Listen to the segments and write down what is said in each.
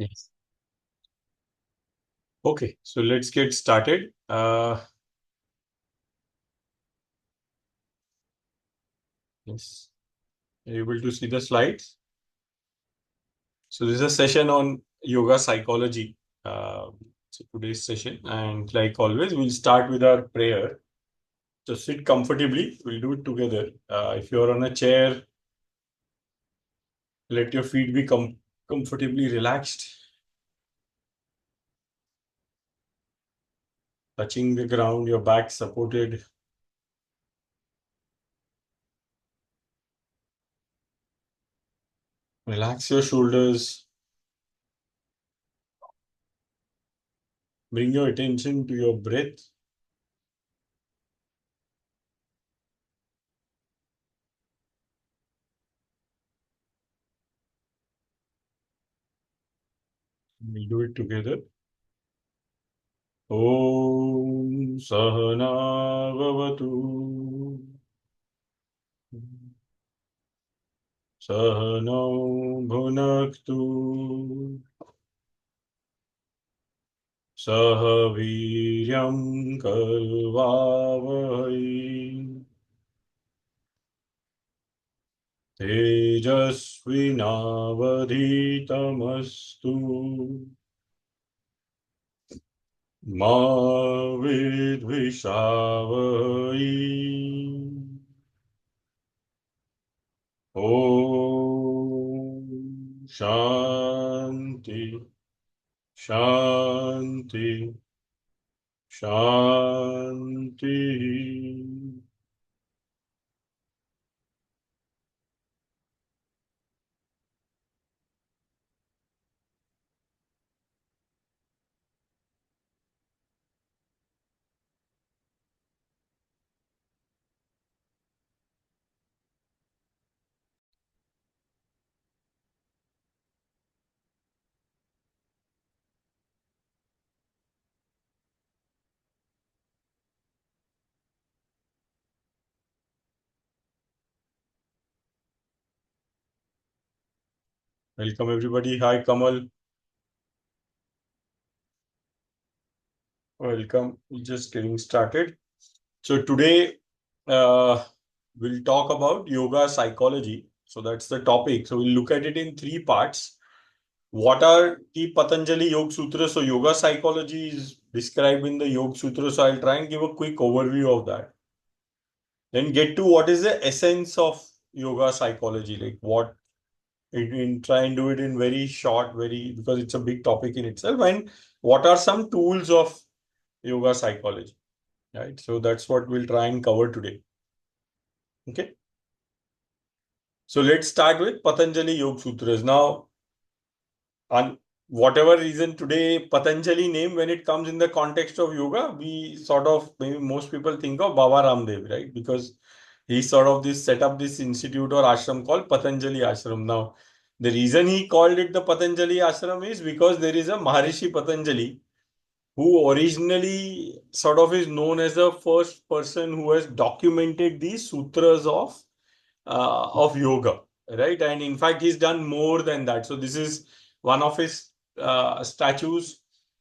Yes. Okay, so let's get started. Yes, are you able to see the slides? So this is a session on yoga psychology. So today's session, and like always, we'll start with our prayer. So sit comfortably. We'll do it together. If you're on a chair, let your feet be comfortably relaxed, touching the ground, your back supported. Relax your shoulders. Bring your attention to your breath. We'll do it together. ॐ सहना भवतु सहनौ भुनक्तु सह वीर्यं कर्वावहै तेजस्विनावधीतमस्तु मा विद्विषावहै ॐ शान्ति शांति शांति. Welcome everybody. Hi Kamal. Welcome. We're just getting started. So today we'll talk about yoga psychology. So that's the topic. So we'll look at it in three parts. What are the Patanjali Yoga Sutras? So yoga psychology is described in the Yoga Sutras. So I'll try and give a quick overview of that. Then get to what is the essence of yoga psychology, like what try and do it in very short, very because it's a big topic in itself. And what are some tools of yoga psychology, right? So that's what we'll try and cover today. Okay. So let's start with Patanjali Yoga Sutras. Now, on whatever reason today, Patanjali name, when it comes in the context of yoga, we sort of, maybe most people think of Baba Ramdev, right? Because he sort of this set up this institute or ashram called Patanjali Ashram. Now, the reason he called it the Patanjali Ashram is because there is a Maharishi Patanjali who originally sort of is known as the first person who has documented these sutras of yoga, right? And in fact, he's done more than that. So this is one of his statues.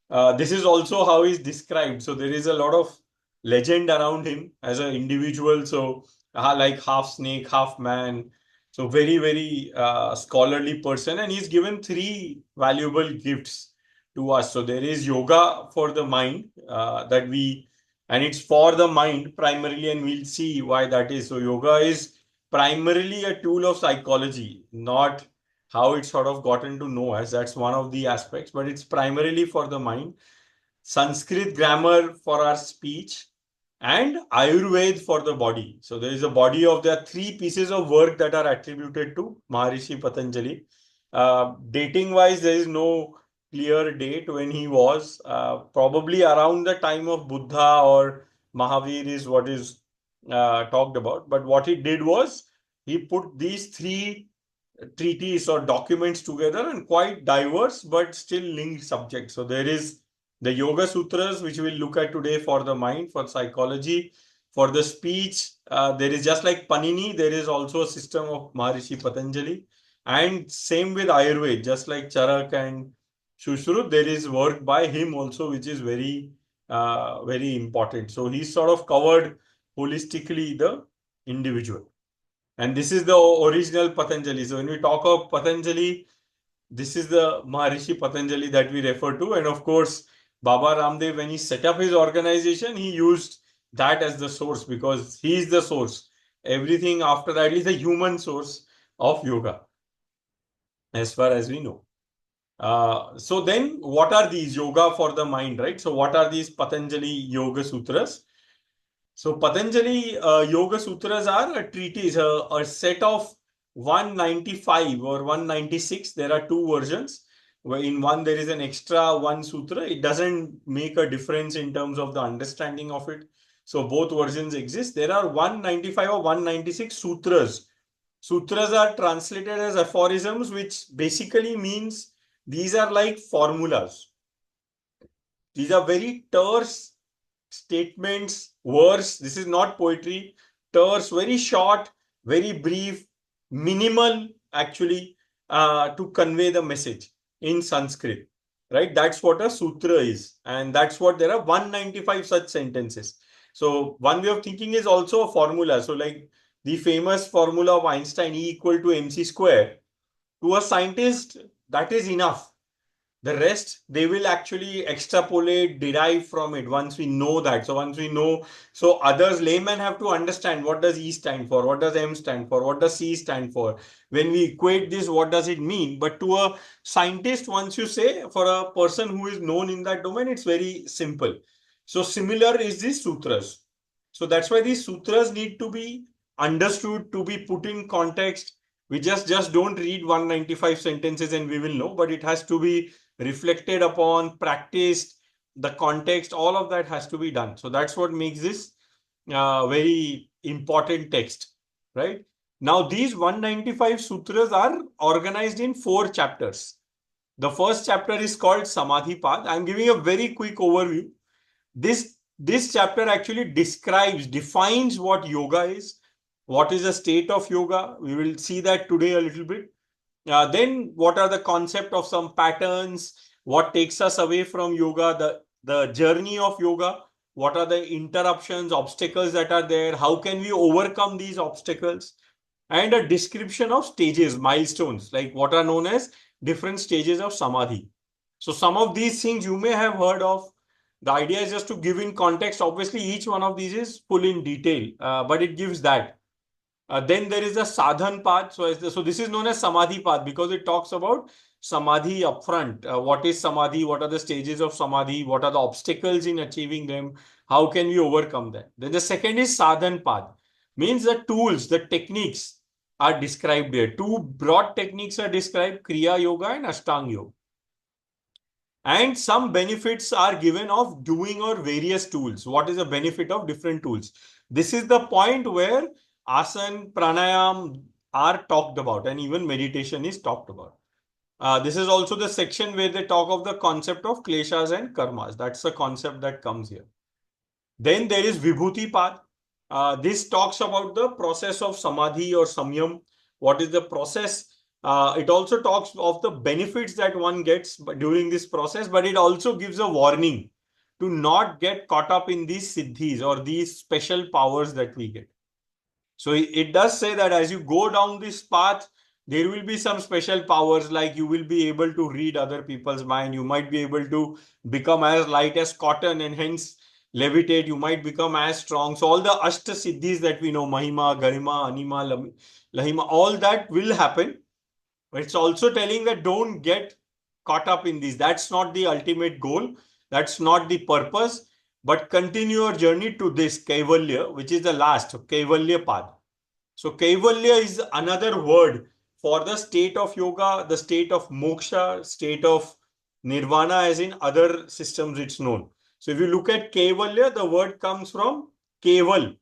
This is also how he's described. So there is a lot of legend around him as an individual. So like half snake, half man. So very, very scholarly person. And he's given three valuable gifts to us. So there is yoga for the mind and it's for the mind primarily, and we'll see why that is. So yoga is primarily a tool of psychology, not how it's sort of gotten to know as. That's one of the aspects, but it's primarily for the mind. Sanskrit grammar for our speech, and Ayurveda for the body. So there is a body of there are three pieces of work that are attributed to Maharishi Patanjali. Dating wise, there is no clear date when he was. Probably around the time of Buddha or Mahavir is what is talked about. But what he did was he put these three treaties or documents together and quite diverse but still linked subjects. So there is the Yoga Sutras, which we'll look at today for the mind, for psychology, for the speech. There is just like Panini, there is also a system of Maharishi Patanjali. And same with Ayurveda, just like Charak and Shushrut, there is work by him also, which is very important. So he's sort of covered holistically the individual. And this is the original Patanjali. So when we talk of Patanjali, this is the Maharishi Patanjali that we refer to. And of course, Baba Ramdev, when he set up his organization, he used that as the source because he is the source. Everything after that is a human source of yoga, as far as we know. So then what are these yoga for the mind, right? So what are these Patanjali Yoga Sutras? So Patanjali Yoga Sutras are a treatise, a set of 195 or 196. There are two versions. Where in one there is an extra one sutra. It doesn't make a difference in terms of the understanding of it. So both versions exist. There are 195 or 196 sutras. Sutras are translated as aphorisms, which basically means these are like formulas. These are very terse statements, verse. This is not poetry. Terse, very short, very brief, minimal actually, to convey the message in Sanskrit. Right? That's what a sutra is. And that's what there are 195 such sentences. So one way of thinking is also a formula. So like the famous formula of Einstein, E equal to mc square, to a scientist, that is enough. The rest, they will actually extrapolate, derive from it once we know that. So once we know, so others, laymen have to understand what does E stand for, what does M stand for, what does C stand for. When we equate this, what does it mean? But to a scientist, once you say, for a person who is known in that domain, it's very simple. So similar is these sutras. So that's why these sutras need to be understood, to be put in context. We just don't read 195 sentences and we will know, but it has to be reflected upon, practiced, the context, all of that has to be done. So that's what makes this very important text, right? Now, these 195 sutras are organized in 4 chapters. The first chapter is called Samadhi Path. I'm giving a very quick overview. This chapter actually defines what yoga is, what is the state of yoga. We will see that today a little bit. Then what are the concept of some patterns, what takes us away from yoga, the journey of yoga, what are the interruptions, obstacles that are there, how can we overcome these obstacles, and a description of stages, milestones, like what are known as different stages of samadhi. So some of these things you may have heard of. The idea is just to give in context. Obviously, each one of these is full in detail, but it gives that. Then there is a sadhan path. So this is known as samadhi path because it talks about samadhi upfront. What is samadhi? What are the stages of samadhi? What are the obstacles in achieving them? How can we overcome that? Then the second is sadhan path. Means the tools, the techniques are described here. Two broad techniques are described, Kriya Yoga and Ashtanga Yoga. And some benefits are given of doing or various tools. What is the benefit of different tools? This is the point where asana, pranayam are talked about, and even meditation is talked about. This is also the section where they talk of the concept of kleshas and karmas. That's the concept that comes here. Then there is Vibhuti path. This talks about the process of samadhi or samyam. What is the process? It also talks of the benefits that one gets during this process, but it also gives a warning to not get caught up in these siddhis or these special powers that we get. So it does say that as you go down this path, there will be some special powers, like you will be able to read other people's mind. You might be able to become as light as cotton and hence levitate. You might become as strong. So all the Ashta Siddhis that we know, Mahima, Garima, Anima, Lahima, all that will happen. But it's also telling that don't get caught up in these. That's not the ultimate goal. That's not the purpose. But continue your journey to this Kaivalya, which is the last Kaivalya path. So Kaivalya is another word for the state of yoga, the state of moksha, state of nirvana, as in other systems it's known. So if you look at Kaivalya, the word comes from Keval,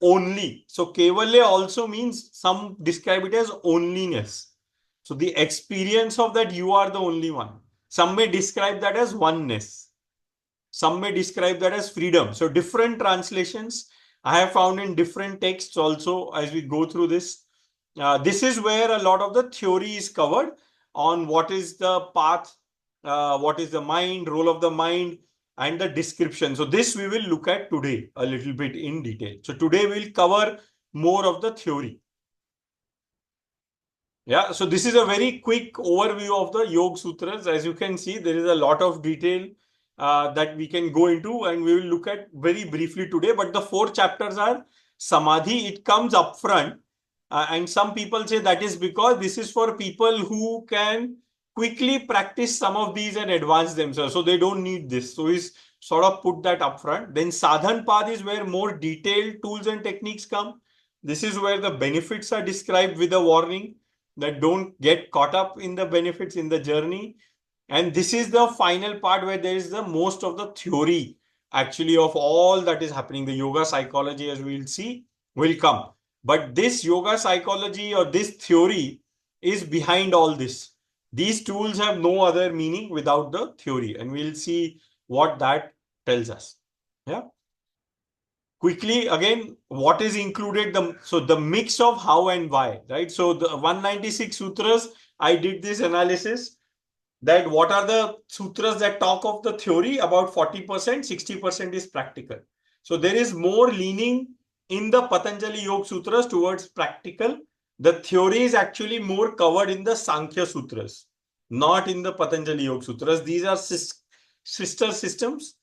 only. So Kaivalya also means, some describe it as onlyness. So the experience of that you are the only one. Some may describe that as oneness. Some may describe that as freedom. So different translations I have found in different texts also as we go through this. This is where a lot of the theory is covered on what is the path, what is the mind, role of the mind, and the description. So this we will look at today a little bit in detail. So today we'll cover more of the theory. Yeah, so this is a very quick overview of the Yoga Sutras. As you can see, there is a lot of detail that we can go into, and we will look at very briefly today. But the 4 chapters are Samadhi. It comes up front. And some people say that is because this is for people who can quickly practice some of these and advance themselves. So they don't need this. So he's sort of put that up front. Then Sadhan Pad is where more detailed tools and techniques come. This is where the benefits are described with a warning that don't get caught up in the benefits in the journey. And this is the final part where there is the most of the theory actually of all that is happening. The yoga psychology, as we'll see, will come. But this yoga psychology or this theory is behind all this. These tools have no other meaning without the theory, and we'll see what that tells us. Yeah. Quickly, again, what is included? So the mix of how and why, right? So the 196 sutras, I did this analysis that what are the sutras that talk of the theory, about 40%, 60% is practical. So there is more leaning in the Patanjali Yoga Sutras towards practical. The theory is actually more covered in the Sankhya Sutras, not in the Patanjali Yoga Sutras. These are sister systems.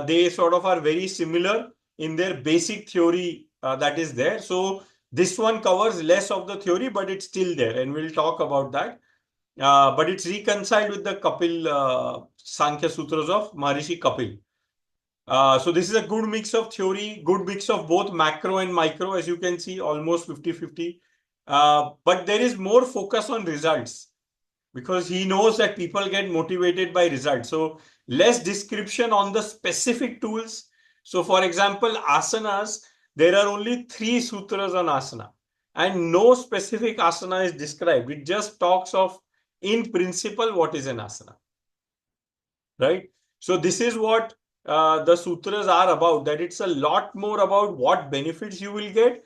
They sort of are very similar in their basic theory that is there. So this one covers less of the theory, but it's still there, and we'll talk about that. But it's reconciled with the Kapil Sankhya Sutras of Maharishi Kapil. So this is a good mix of theory, good mix of both macro and micro, as you can see, almost 50-50. But there is more focus on results because he knows that people get motivated by results. So less description on the specific tools. So for example, asanas, there are only 3 sutras on asana and no specific asana is described. It just talks of, in principle, what is an asana, right? So this is what the sutras are about, that it's a lot more about what benefits you will get,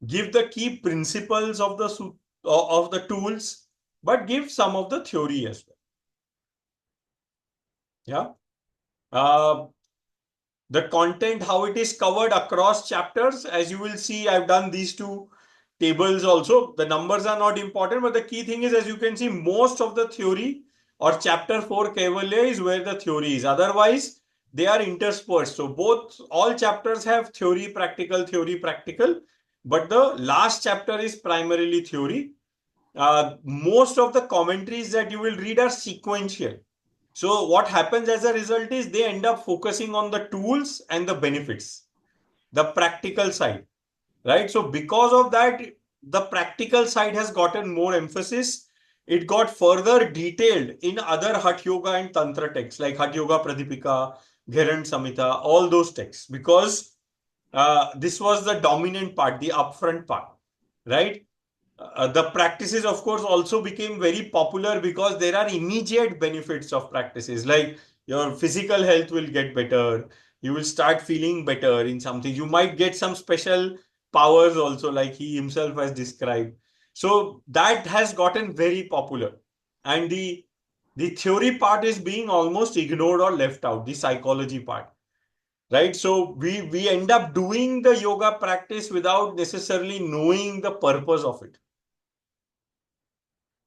give the key principles of the tools, but give some of the theory as well. Yeah. The content, how it is covered across chapters, as you will see, I've done these 2 tables also. The numbers are not important, but the key thing is, as you can see, most of the theory or chapter 4 Kaivalya is where the theory is. Otherwise, they are interspersed. So all chapters have theory, practical, but the last chapter is primarily theory. Most of the commentaries that you will read are sequential. So what happens as a result is they end up focusing on the tools and the benefits, the practical side, right? So because of that, the practical side has gotten more emphasis. It got further detailed in other Hatha Yoga and Tantra texts like Hatha Yoga Pradipika, Gherand Samhita, all those texts, because this was the dominant part, the upfront part, right? The practices, of course, also became very popular because there are immediate benefits of practices, like your physical health will get better. You will start feeling better in something. You might get some special powers also, like he himself has described. So that has gotten very popular. And the theory part is being almost ignored or left out, the psychology part. Right. So we end up doing the yoga practice without necessarily knowing the purpose of it.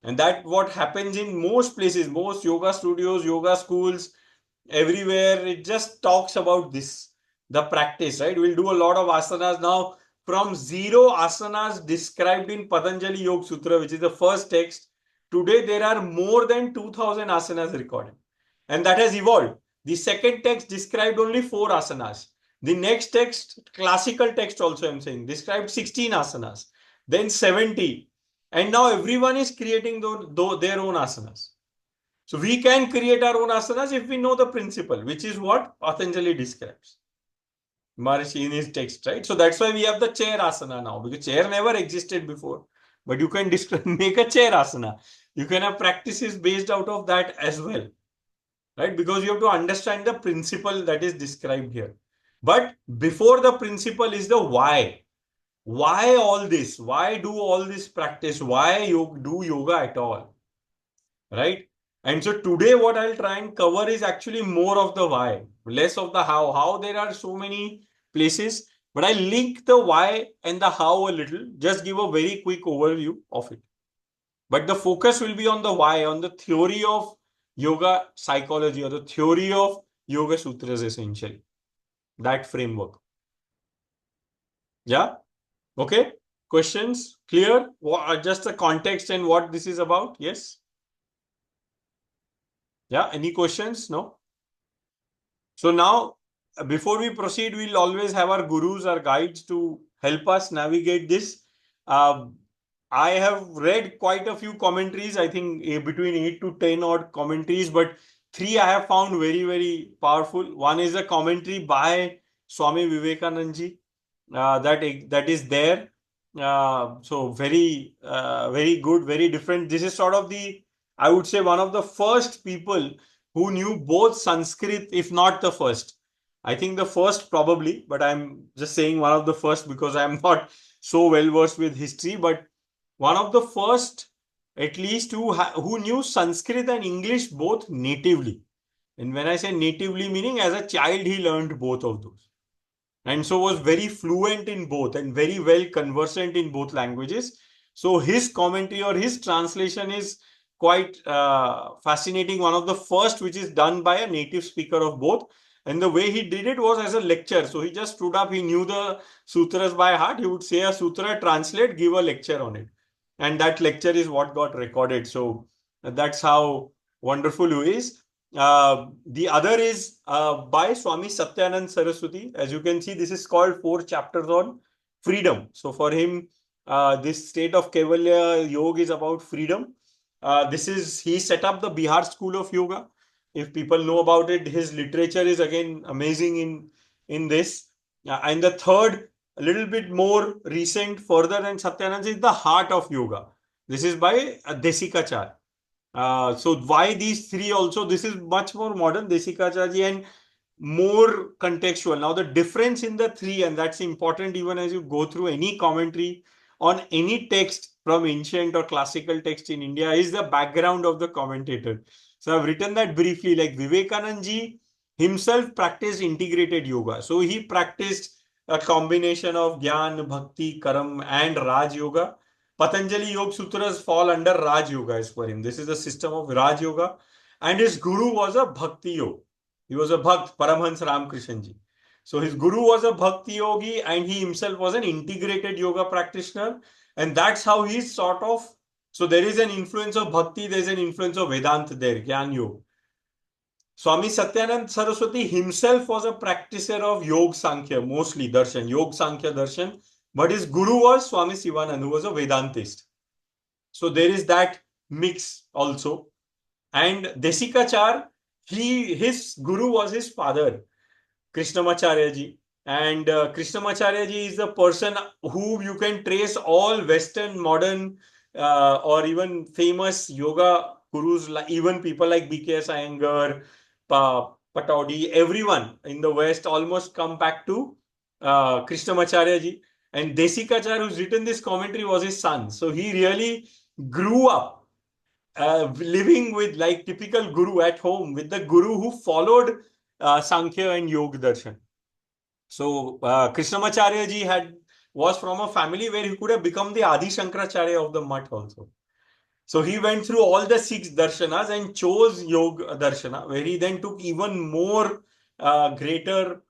And that what happens in most places, most yoga studios, yoga schools, everywhere. It just talks about this, the practice, right? We'll do a lot of asanas now. From 0 asanas described in Patanjali Yoga Sutra, which is the first text, today there are more than 2000 asanas recorded. And that has evolved. The second text described only 4 asanas. The next text, classical text also I'm saying, described 16 asanas, then 70. And now everyone is creating their own asanas. So we can create our own asanas if we know the principle, which is what Patanjali describes. Maharishi in his text, right? So that's why we have the chair asana now, because chair never existed before. But you can make a chair asana. You can have practices based out of that as well, right? Because you have to understand the principle that is described here. But before the principle is the why. Why all this? Why do all this practice? Why you do yoga at all? Right? And so today what I'll try and cover is actually more of the why, less of the how. How there are so many places, but I link the why and the how a little, just give a very quick overview of it. But the focus will be on the why, on the theory of yoga psychology or the theory of Yoga Sutras essentially, that framework. Yeah? Okay? Questions? Clear? Just the context and what this is about? Yes? Yeah? Any questions? No? So now, before we proceed, we'll always have our gurus, our guides to help us navigate this. Uh, I have read quite a few commentaries, I think between 8 to 10 odd commentaries, but three I have found very, very powerful. One is a commentary by Swami Vivekananda that is there. So very good, very different. This is sort of I would say, one of the first people who knew both Sanskrit, if not the first. I think the first probably, but I'm just saying one of the first because I'm not so well versed with history, but one of the first, at least, who knew Sanskrit and English both natively. And when I say natively, meaning as a child, he learned both of those. And so was very fluent in both and very well conversant in both languages. So his commentary or his translation is quite fascinating. One of the first which is done by a native speaker of both. And the way he did it was as a lecture. So he just stood up, he knew the sutras by heart. He would say a sutra, translate, give a lecture on it. And that lecture is what got recorded. So that's how wonderful he is. The other is by Swami Satyanand Saraswati. As you can see, this is called 4 chapters on freedom. So for him, this state of Kaivalya Yoga is about freedom. He set up the Bihar School of Yoga. If people know about it, his literature is again amazing in this. And the third, a little bit more recent, further than Satyanand, is the Heart of Yoga. This is by Desikachar. So why these three also? This is much more modern, Desikacharya, and more contextual. Now the difference in the three, and that's important even as you go through any commentary on any text from ancient or classical text in India, is the background of the commentator. So I've written that briefly. Like Vivekananda himself practiced integrated yoga. So he practiced a combination of Gyan, Bhakti, Karam, and Raj Yoga. Patanjali Yoga Sutras fall under Raj Yoga as for him. This is the system of Raj Yoga. And his guru was a Bhakti Yoga. He was a Bhakt, Paramhans Ramakrishnaji. So his guru was a Bhakti Yogi and he himself was an integrated yoga practitioner. And that's how he's sort of, so there is an influence of Bhakti, there is an influence of Vedanta there, Gyan Yoga. Swami Satyanand Saraswati himself was a practitioner of Yog Sankhya, mostly Darshan, Yog Sankhya Darshan. But his guru was Swami Sivanand, who was a Vedantist. So there is that mix also. And Desikachar, his guru was his father, Krishnamacharya ji. And Krishnamacharya ji is the person who you can trace all Western, modern, or even famous yoga gurus, like even people like B.K.S. Iyengar, Pataudi, everyone in the West almost come back to Krishnamacharya ji. And Desikachar, who's written this commentary, was his son. So he really grew up living with, like, typical guru at home, with the guru who followed Sankhya and Yoga Darshan. So Krishnamacharya ji was from a family where he could have become the Adi Shankaracharya of the Mutt also. So he went through all the 6 darshanas and chose Yoga Darshana, where he then took even more greater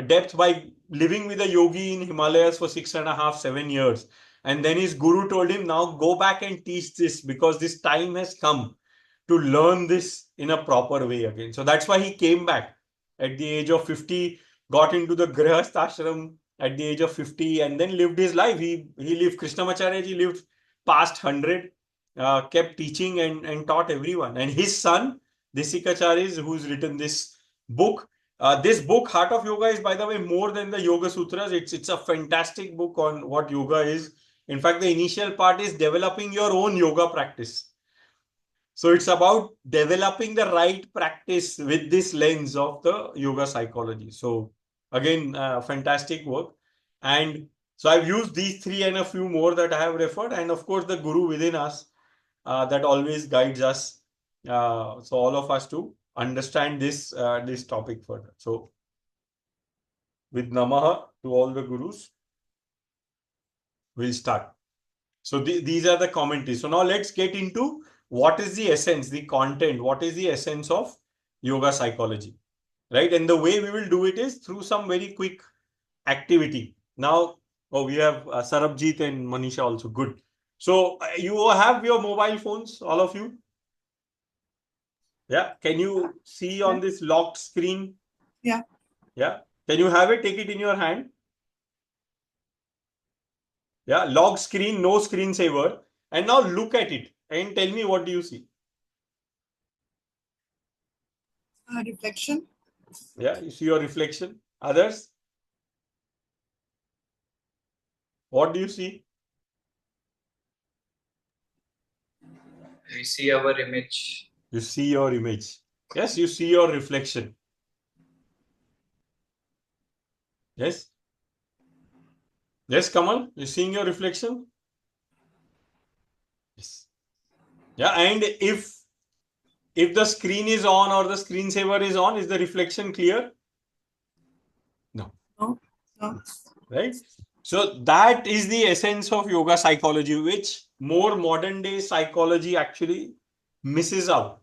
depth by living with a yogi in Himalayas for 6.5, 7 years. And then his guru told him, now go back and teach this because this time has come to learn this in a proper way again. So that's why he came back at the age of 50, got into the Grihast ashram at the age of 50, and then lived his life. He lived, Krishnamacharya ji lived past 100, kept teaching and taught everyone. And his son, Desikacharya, who's written this book. This book, Heart of Yoga, is, by the way, more than the Yoga Sutras. It's a fantastic book on what yoga is. In fact, the initial part is developing your own yoga practice. So it's about developing the right practice with this lens of the yoga psychology. So again, fantastic work. And so I've used these three and a few more that I have referred. And of course, the guru within us that always guides us so all of us to understand this topic further. So with Namaha to all the gurus, we'll start. So these are the commentaries. So now let's get into what is the essence, the content, what is the essence of yoga psychology, right? And the way we will do it is through some very quick activity. Now, we have Sarabjit and Manisha also. Good. So you have your mobile phones, all of you? Yeah. Can you see on this locked screen? Yeah. Yeah. Can you have it? Take it in your hand. Yeah. Lock screen, no screensaver. And now look at it and tell me, what do you see? Reflection. Yeah. You see your reflection. Others? What do you see? We see our image. You see your image. Yes. You see your reflection. Yes. Yes, Kamal, you're seeing your reflection? Yes. Yeah, and if the screen is on or the screensaver is on, is the reflection clear? No. No. No. Right? So that is the essence of yoga psychology, which more modern day psychology actually misses out.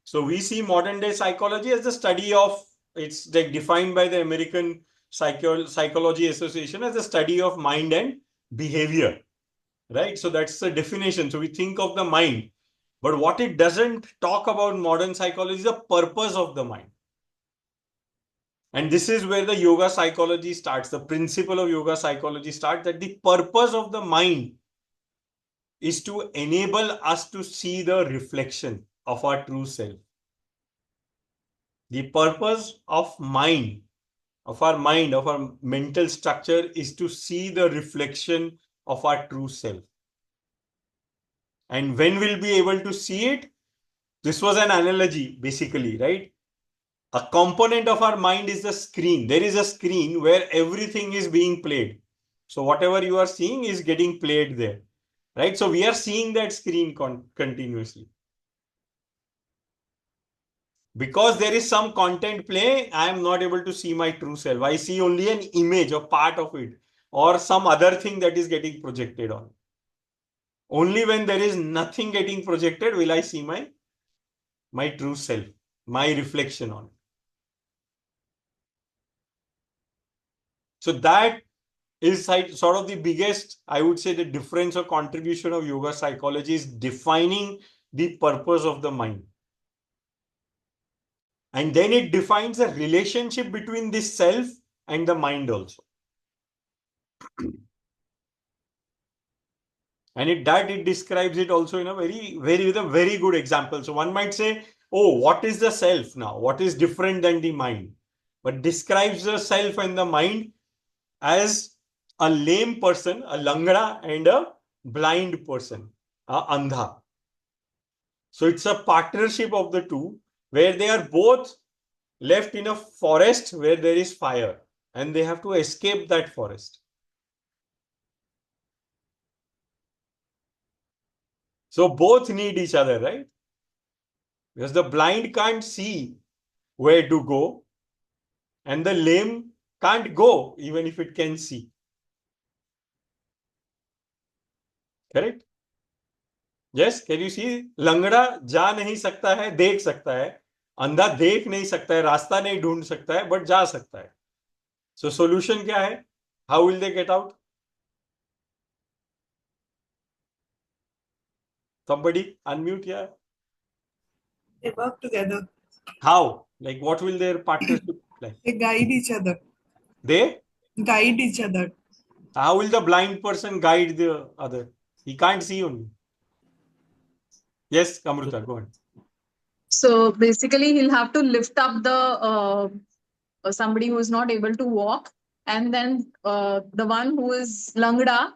So we see modern day psychology as the study of, it's like defined by the American Psychology Association as the study of mind and behavior. Right? So that's the definition. So we think of the mind. But what it doesn't talk about modern psychology is the purpose of the mind. And this is where the yoga psychology starts. The principle of yoga psychology starts, that the purpose of the mind is to enable us to see the reflection of our true self. The purpose of our mental structure is to see the reflection of our true self. And when we'll be able to see it, this was an analogy basically, right? A component of our mind is the screen. There is a screen where everything is being played. So whatever you are seeing is getting played there, right? So we are seeing that screen continuously. Because there is some content play, I am not able to see my true self. I see only an image or part of it or some other thing that is getting projected on. Only when there is nothing getting projected will I see my true self, my reflection on it. So that is sort of the biggest, I would say, the difference or contribution of yoga psychology is defining the purpose of the mind. And then it defines a relationship between the self and the mind also. And it describes it also in a with a very good example. So one might say, oh, what is the self now? What is different than the mind? But describes the self and the mind as a lame person, a langda, and a blind person, a andha. So it's a partnership of the two where they are both left in a forest where there is fire and they have to escape that forest. So both need each other, right? Because the blind can't see where to go and the lame can't go even if it can see. Correct? Yes, can you see? Langda जा नहीं सकता है, देख सकता है. अंधा देख नहीं सकता है, रास्ता नहीं ढूंढ सकता है, but जा सकता है. So solution क्या है? How will they get out? Somebody unmute here. They work together. How? Like what will their partnership like? They guide each other. They? Guide each other. How will the blind person guide the other? He can't see only. Yes, Amruta, go on. So basically, he'll have to lift up the somebody who is not able to walk, and then the one who is langda,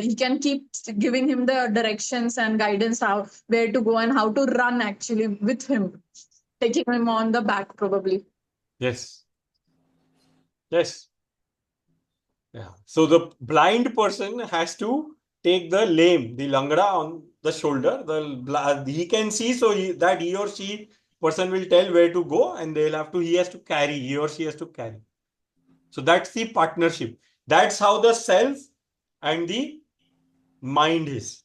he can keep giving him the directions and guidance how where to go and how to run actually with him, taking him on the back probably. Yes. Yes. Yeah. So the blind person has to take the lame, the langda, on the shoulder. He can see, so that he or she person will tell where to go, and he has to carry, he or she has to carry. So that's the partnership. That's how the self and the mind is.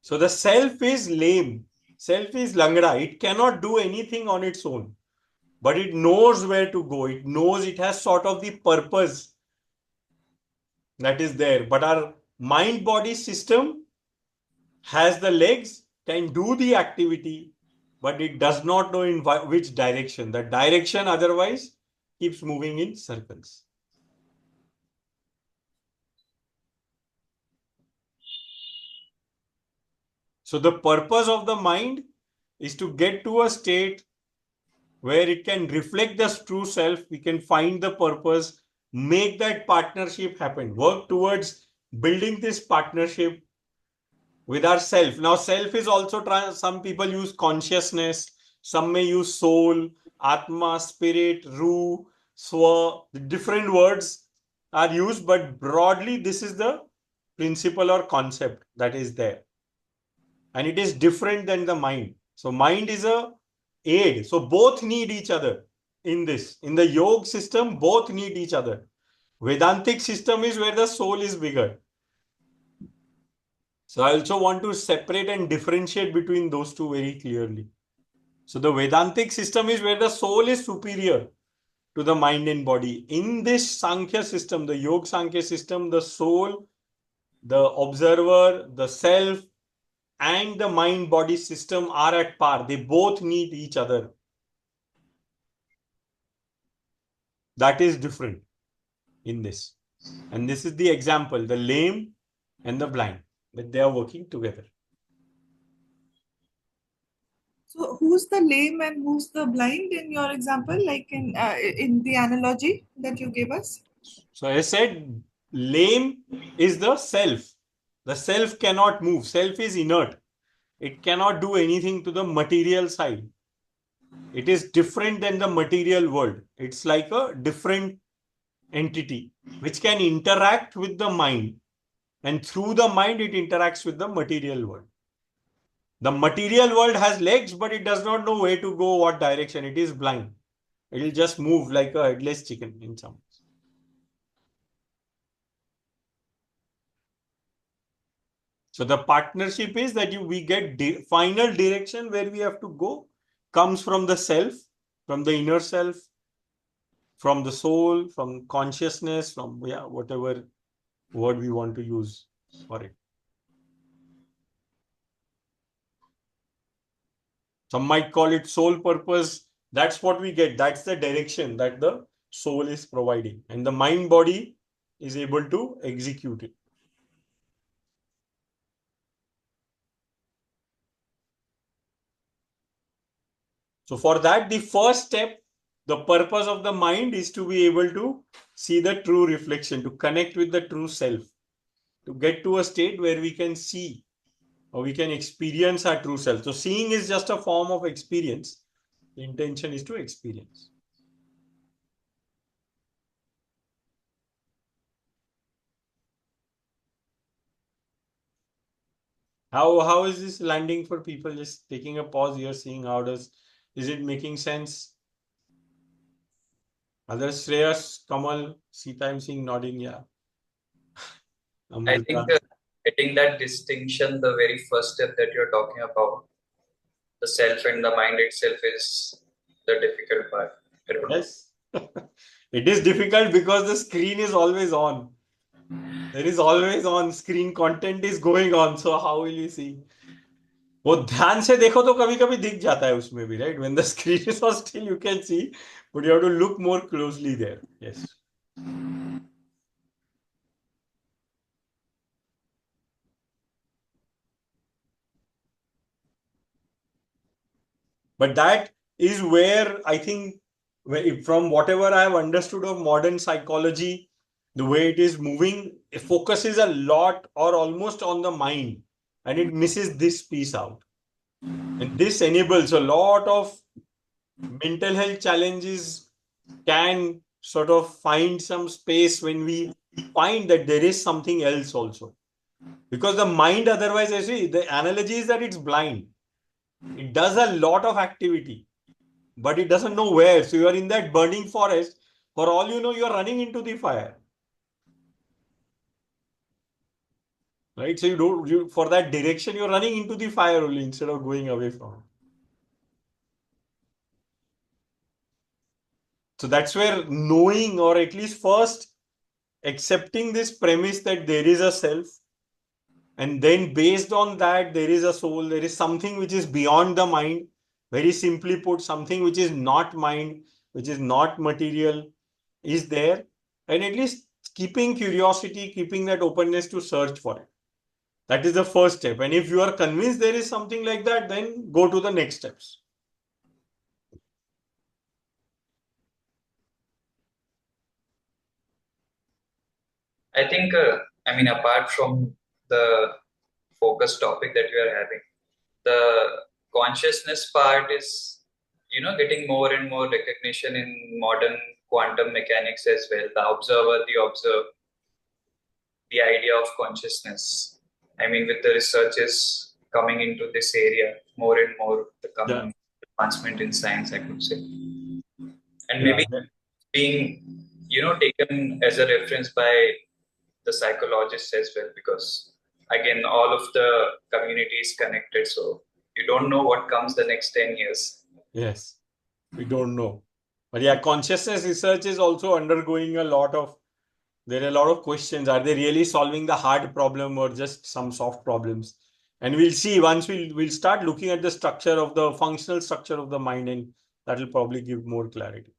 So the self is lame. Self is langda. It cannot do anything on its own, but it knows where to go. It knows, it has sort of the purpose that is there. But our mind-body system has the legs, can do the activity, but it does not know in which direction. The direction otherwise keeps moving in circles. So the purpose of the mind is to get to a state where it can reflect the true self. We can find the purpose, make that partnership happen, work towards building this partnership with our self. Now, self is also, some people use consciousness, some may use soul, atma, spirit, ru, swa. The different words are used, but broadly, this is the principle or concept that is there. And it is different than the mind. So mind is a aid. So both need each other in this. In the yoga system, both need each other. Vedantic system is where the soul is bigger. So I also want to separate and differentiate between those two very clearly. So the Vedantic system is where the soul is superior to the mind and body. In this Sankhya system, the Yoga Sankhya system, the soul, the observer, the self, and the mind-body system are at par. They both need each other. That is different in this. And this is the example, the lame and the blind, that they are working together. So who's the lame and who's the blind in your example, like in the analogy that you gave us? So I said, lame is the self. The self cannot move. Self is inert. It cannot do anything to the material side. It is different than the material world. It's like a different entity which can interact with the mind. And through the mind, it interacts with the material world. The material world has legs, but it does not know where to go, what direction. It is blind. It will just move like a headless chicken in some ways. So the partnership is that we get final direction where we have to go, comes from the self, from the inner self, from the soul, from consciousness, from whatever word we want to use for it. Some might call it soul purpose. That's what we get. That's the direction that the soul is providing. And the mind body is able to execute it. So for that, the first step, the purpose of the mind is to be able to see the true reflection, to connect with the true self, to get to a state where we can see or we can experience our true self. So seeing is just a form of experience. The intention is to experience. How is this landing for people? Just taking a pause here, seeing is it making sense? Others, Shreyas, Kamal, Sita, I'm seeing nodding, yeah. I think getting that distinction, the very first step that you're talking about, the self and the mind itself, is the difficult part. Yes. It is difficult because the screen is always on. There is always on screen content is going on. So how will you see? वो ध्यान से देखो तो कभी कभी दिख जाता है उसमें भी, right? When the screen is on still you can see, but you have to look more closely there. Yes. But that is where I think, from whatever I have understood of modern psychology, the way it is moving, it focuses a lot or almost on the mind, and it misses this piece out. And this enables a lot of mental health challenges can sort of find some space when we find that there is something else also. Because the mind otherwise, I see, the analogy is that it's blind. It does a lot of activity, but it doesn't know where. So you are in that burning forest. For all you know, you are running into the fire. Right? So for that direction, you're running into the fire only instead of going away from it. So that's where knowing, or at least first accepting this premise that there is a self, and then based on that, there is a soul, there is something which is beyond the mind. Very simply put, something which is not mind, which is not material, is there. And at least keeping curiosity, keeping that openness to search for it. That is the first step. And if you are convinced there is something like that, then go to the next steps. I think, apart from the focus topic that we are having, the consciousness part is, getting more and more recognition in modern quantum mechanics as well. The observer, the observed, the idea of consciousness. With the researches coming into this area more and more, the coming advancement in science, I could say. And maybe being, taken as a reference by the psychologists as well, because again, all of the community is connected. So you don't know what comes the next 10 years. Yes, we don't know. But yeah, consciousness research is also undergoing there are a lot of questions. Are they really solving the hard problem or just some soft problems? And we'll see once we'll start looking at the functional structure of the mind, and that will probably give more clarity.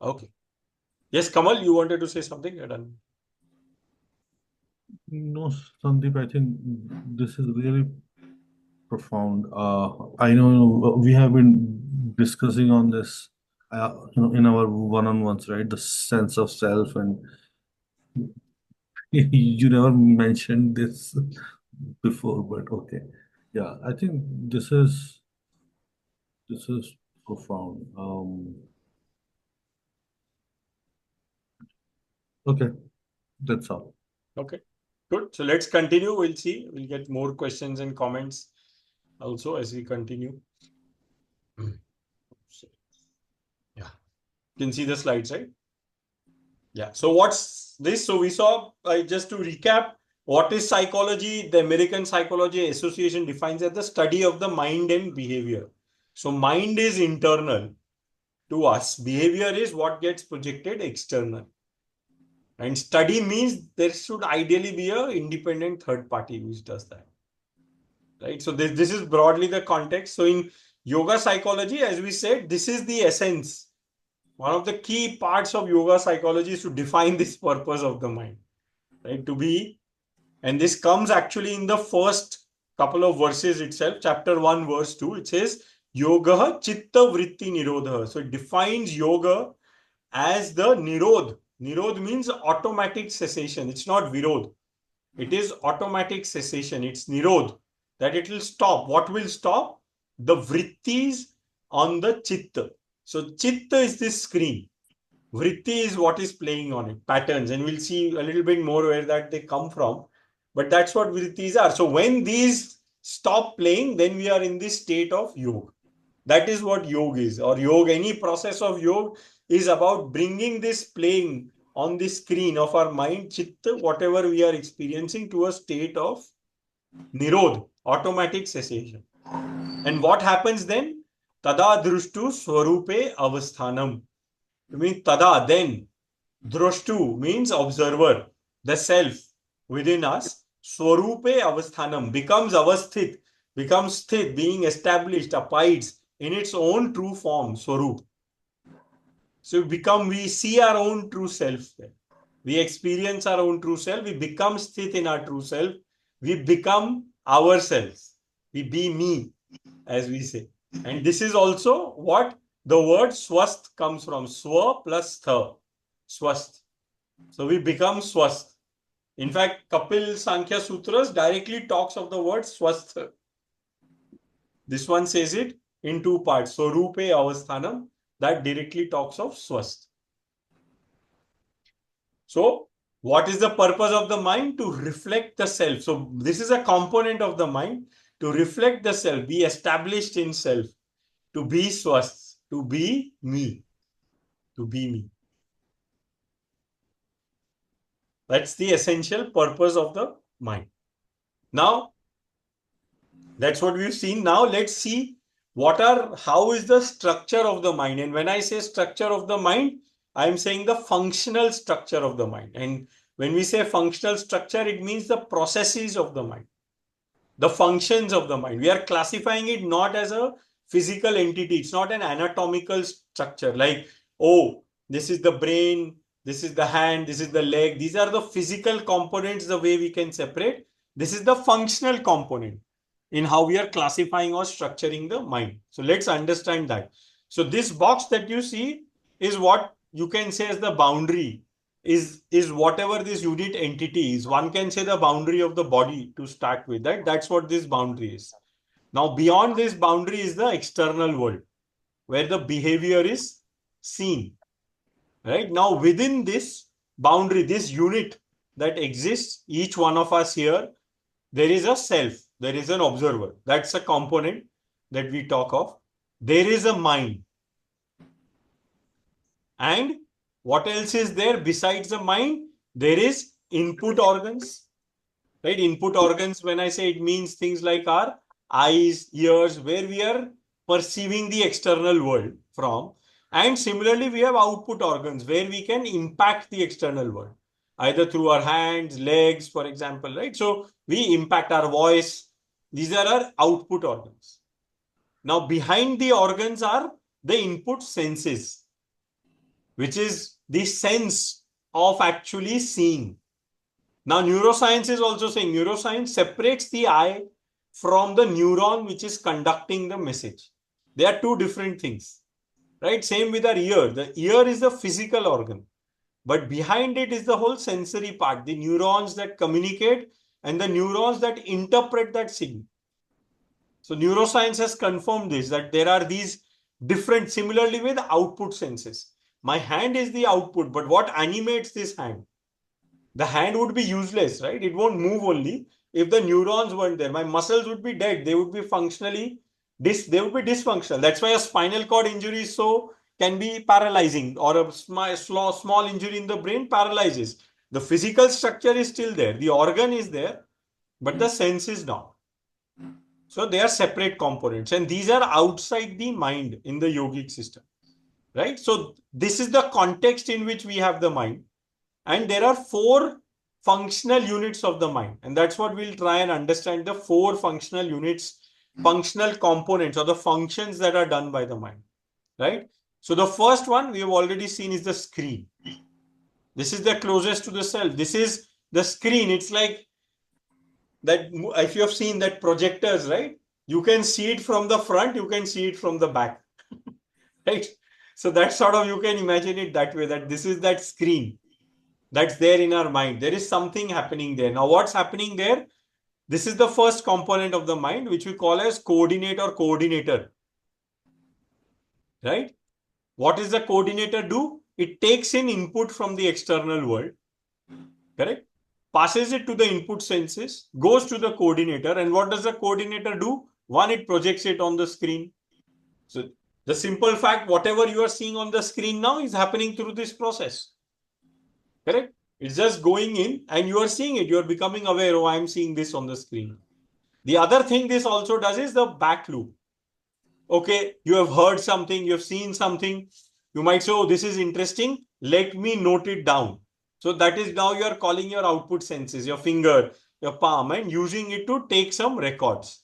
Okay. Yes, Kamal, you wanted to say something? You're done. No, Sandeep, I think this is really profound. I know we have been discussing on this, in our one-on-ones, right? The sense of self, and you never mentioned this before, but okay. Yeah, I think this is profound. Okay, that's all. Okay, good. So let's continue. We'll see. We'll get more questions and comments also as we continue. Yeah, you can see the slides, right? Yeah. So what's this? So we saw, just to recap, what is psychology? The American Psychology Association defines as the study of the mind and behavior. So mind is internal to us. Behavior is what gets projected external. And study means there should ideally be an independent third party which does that. Right? So this is broadly the context. So in yoga psychology, as we said, this is the essence. One of the key parts of yoga psychology is to define this purpose of the mind, right? And this comes actually in the first couple of verses itself, chapter 1, verse 2. It says, Yoga Chitta Vritti Nirodha. So it defines yoga as the Nirod. Nirod means automatic cessation. It's not Virod. It is automatic cessation. It's Nirod, that it will stop. What will stop? The vrittis on the chitta. So chitta is this screen. Vritti is what is playing on it, patterns. And we'll see a little bit more where that they come from. But that's what vrittis are. So when these stop playing, then we are in this state of yoga. That is what yoga is. Or yoga, any process of yoga is about bringing this playing on the screen of our mind, chitta, whatever we are experiencing, to a state of nirod, automatic cessation. And what happens then? Tada drushtu swarupe avasthanam. It means tada, then. Drushtu means observer, the self within us. Swarupe avasthanam becomes avasthit, becomes sthit, being established, abides in its own true form, swarup. So we see our own true self. We experience our own true self. We become sthit in our true self. We become ourselves. We be me, as we say. And this is also what the word swasth comes from. Swa plus tha. Swasth. So we become swasth. In fact, Kapil Sankhya Sutras directly talks of the word swasth. This one says it in two parts. So Rupe Avasthanam, that directly talks of swasth. So What is the purpose of the mind? To reflect the self. So this is a component of the mind to reflect the self, be established in self, to be swasth, to be me, to be me. That's the essential purpose of the mind. Now, that's what we've seen. Now let's see how is the structure of the mind. And when I say structure of the mind, I'm saying the functional structure of the mind. And when we say functional structure, it means the processes of the mind, the functions of the mind. We are classifying it not as a physical entity. It's not an anatomical structure like, oh, this is the brain, this is the hand, this is the leg. These are the physical components, the way we can separate. This is the functional component in how we are classifying or structuring the mind. So let's understand that. So this box that you see is what you can say as the boundary, is whatever this unit entity is. One can say the boundary of the body to start with. That's what this boundary is. Now beyond this boundary is the external world, where the behavior is seen. Right? Now within this boundary, this unit that exists, each one of us here, there is a self, there is an observer. That's a component that we talk of. There is a mind. And what else is there besides the mind? There is input organs. Right? Input organs, when I say, it means things like our eyes, ears, where we are perceiving the external world from. And similarly, we have output organs where we can impact the external world, either through our hands, legs, for example, right? So we impact our voice. These are our output organs. Now, behind the organs are the input senses, which is the sense of actually seeing. Now, neuroscience is also saying, neuroscience separates the eye from the neuron which is conducting the message. They are two different things, right? Same with our ear. The ear is the physical organ, but behind it is the whole sensory part, the neurons that communicate and the neurons that interpret that signal. So neuroscience has confirmed this, that there are these different, similarly with output senses. My hand is the output, but what animates this hand? The hand would be useless, right? It won't move only if the neurons weren't there. My muscles would be dead. They would be functionally, they would be dysfunctional. That's why a spinal cord injury can be paralyzing, or a small injury in the brain paralyzes. The physical structure is still there. The organ is there, but the sense is not. So they are separate components, and these are outside the mind in the yogic system, right? So this is the context in which we have the mind. And there are 4 functional units of the mind. And that's what we'll try and understand, the 4 functional units, functional components, or the functions that are done by the mind, right? So the first one we have already seen is the screen. This is the closest to the self. This is the screen. It's like that, if you have seen that projectors, right? You can see it from the front, you can see it from the back, right? So that's sort of, you can imagine it that way, that this is that screen that's there in our mind. There is something happening there. Now, what's happening there? This is the first component of the mind, which we call as coordinate or coordinator. Right? What does the coordinator do? It takes in input from the external world. Correct? Passes it to the input senses, goes to the coordinator. And what does the coordinator do? One, it projects it on the screen. So the simple fact, whatever you are seeing on the screen now is happening through this process. Correct? It's just going in and you are seeing it. You are becoming aware, oh, I'm seeing this on the screen. The other thing this also does is the back loop. Okay, you have heard something, you have seen something. You might say, oh, this is interesting. Let me note it down. So that is, now you are calling your output senses, your finger, your palm, and using it to take some records,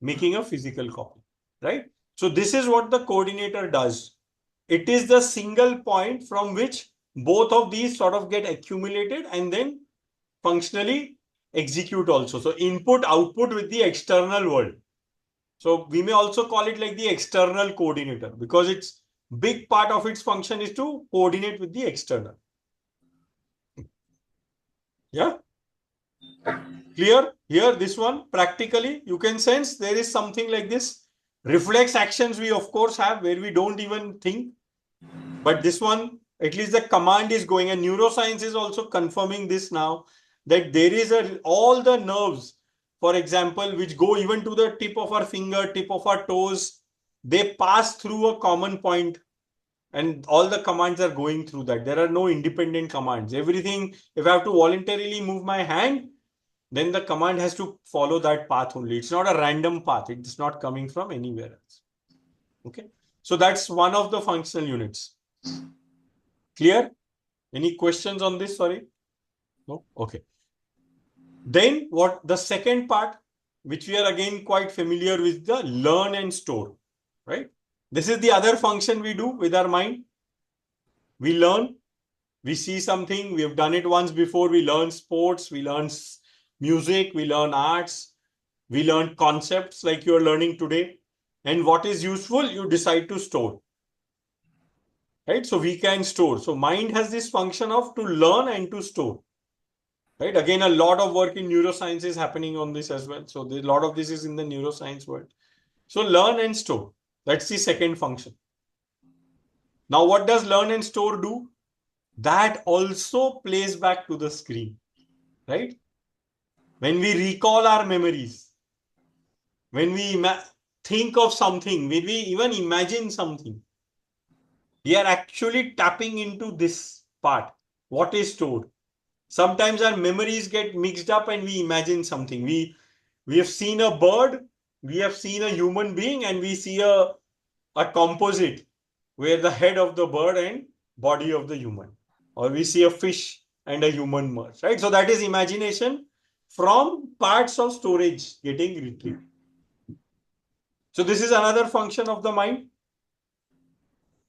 making a physical copy, right? So this is what the coordinator does. It is the single point from which both of these sort of get accumulated and then functionally execute also. So input, output with the external world. So we may also call it like the external coordinator, because its big part of its function is to coordinate with the external. Yeah? Clear? Here, this one, practically, you can sense there is something like this. Reflex actions we of course have where we don't even think. But this one, at least the command is going, and neuroscience is also confirming this now, that there is all the nerves, for example, which go even to the tip of our finger, tip of our toes, they pass through a common point, and all the commands are going through that. There are no independent commands. Everything, if I have to voluntarily move my hand, then the command has to follow that path only. It's not a random path. It's not coming from anywhere else. Okay. So that's one of the functional units. Clear? Any questions on this? Sorry. No? Okay. Then what the second part, which we are again quite familiar with, the learn and store, right? This is the other function we do with our mind. We learn, we see something, we have done it once before, we learn sports, we learn music, we learn arts, we learn concepts like you are learning today. And what is useful, you decide to store. Right? So we can store. So mind has this function of to learn and to store. Right? Again, a lot of work in neuroscience is happening on this as well. So a lot of this is in the neuroscience world. So learn and store. That's the second function. Now, what does learn and store do? That also plays back to the screen, right? When we recall our memories, when we think of something, when we even imagine something, we are actually tapping into this part. What is stored? Sometimes our memories get mixed up and we imagine something. We have seen a bird, we have seen a human being, and we see a composite where the head of the bird and body of the human, or we see a fish and a human merge, right? So that is imagination from parts of storage getting retrieved. So this is another function of the mind.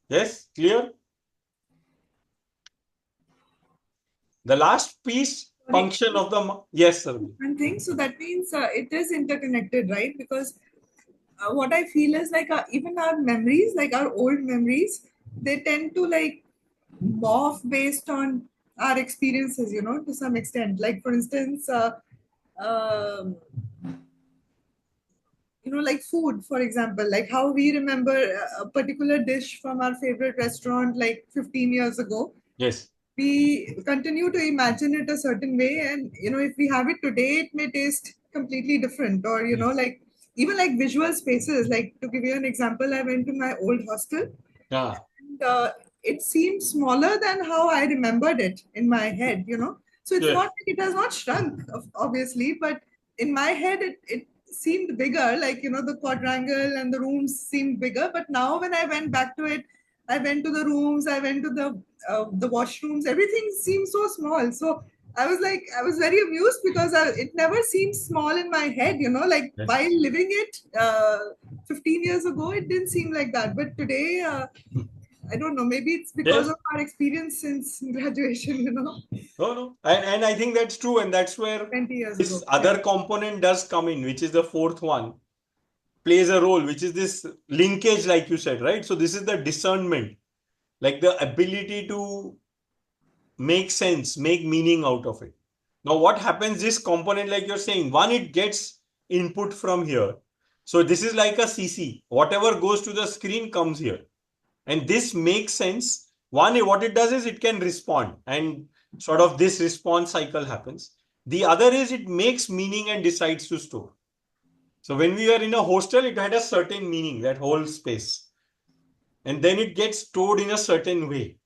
Yes, clear? The last piece, function of the, yes, sir. One thing, so that means it is interconnected, right? Because what I feel is like even our memories, like our old memories, they tend to like morph based on our experiences, you know, to some extent. Like for instance, you know, like food, for example, like how we remember a particular dish from our favorite restaurant like 15 years ago. Yes. We continue to imagine it a certain way, and you know, if we have it today, it may taste completely different. Or you know, like even like visual spaces, like to give you an example, I went to my old hostel, and it seemed smaller than how I remembered it in my head, you know. So it's not like it has not shrunk, obviously, but in my head it seemed bigger, like you know, the quadrangle and the rooms seemed bigger. But now when I went back to it, I went to the rooms, I went to the washrooms, everything seemed so small. So I was like, I was very amused because it never seemed small in my head, you know, like while living it 15 years ago, it didn't seem like that. But today, I don't know, maybe it's because of our experience since graduation, you know. No. And I think that's true. And that's where 20 years this ago. other component does come in, which is the fourth one, plays a role, which is this linkage, like you said, right? So this is the discernment, like the ability to make sense, make meaning out of it. Now, what happens, this component, like you're saying, one, it gets input from here. So this is like a CC. Whatever goes to the screen comes here. And this makes sense. One, what it does is it can respond, and sort of this response cycle happens. The other is it makes meaning and decides to store. So when we were in a hostel, it had a certain meaning, that whole space. And then it gets stored in a certain way.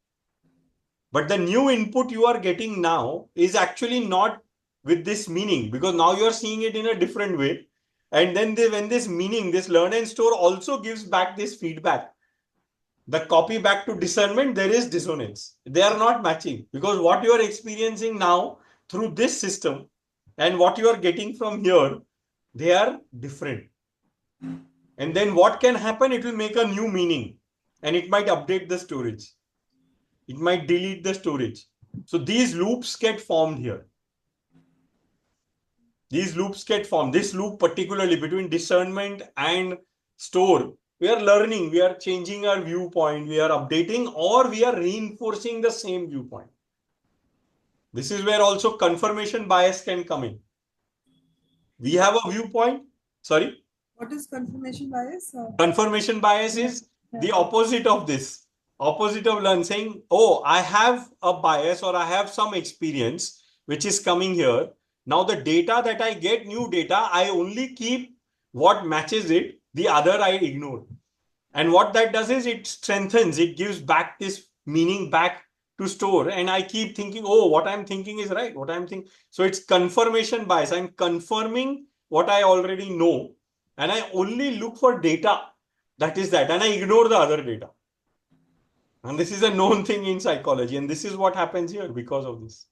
But the new input you are getting now is actually not with this meaning, because now you are seeing it in a different way. And then when this meaning, this learn and store also gives back this feedback, the copy back to discernment, there is dissonance. They are not matching, because what you are experiencing now through this system and what you are getting from here, they are different. And then what can happen? It will make a new meaning, and it might update the storage. It might delete the storage. So these loops get formed here. These loops get formed. This loop particularly between discernment and store, we are learning, we are changing our viewpoint, we are updating, or we are reinforcing the same viewpoint. This is where also confirmation bias can come in. We have a viewpoint. Sorry? What is confirmation bias? Confirmation bias is the opposite of this. Opposite of learn, saying, oh, I have a bias or I have some experience which is coming here. Now the data that I get, new data, I only keep what matches it. The other I ignore. And what that does is it strengthens, it gives back this meaning back to store. And I keep thinking, oh, what I'm thinking is right. What I'm thinking. So it's confirmation bias. I'm confirming what I already know. And I only look for data. That is that. And I ignore the other data. And this is a known thing in psychology. And this is what happens here because of this.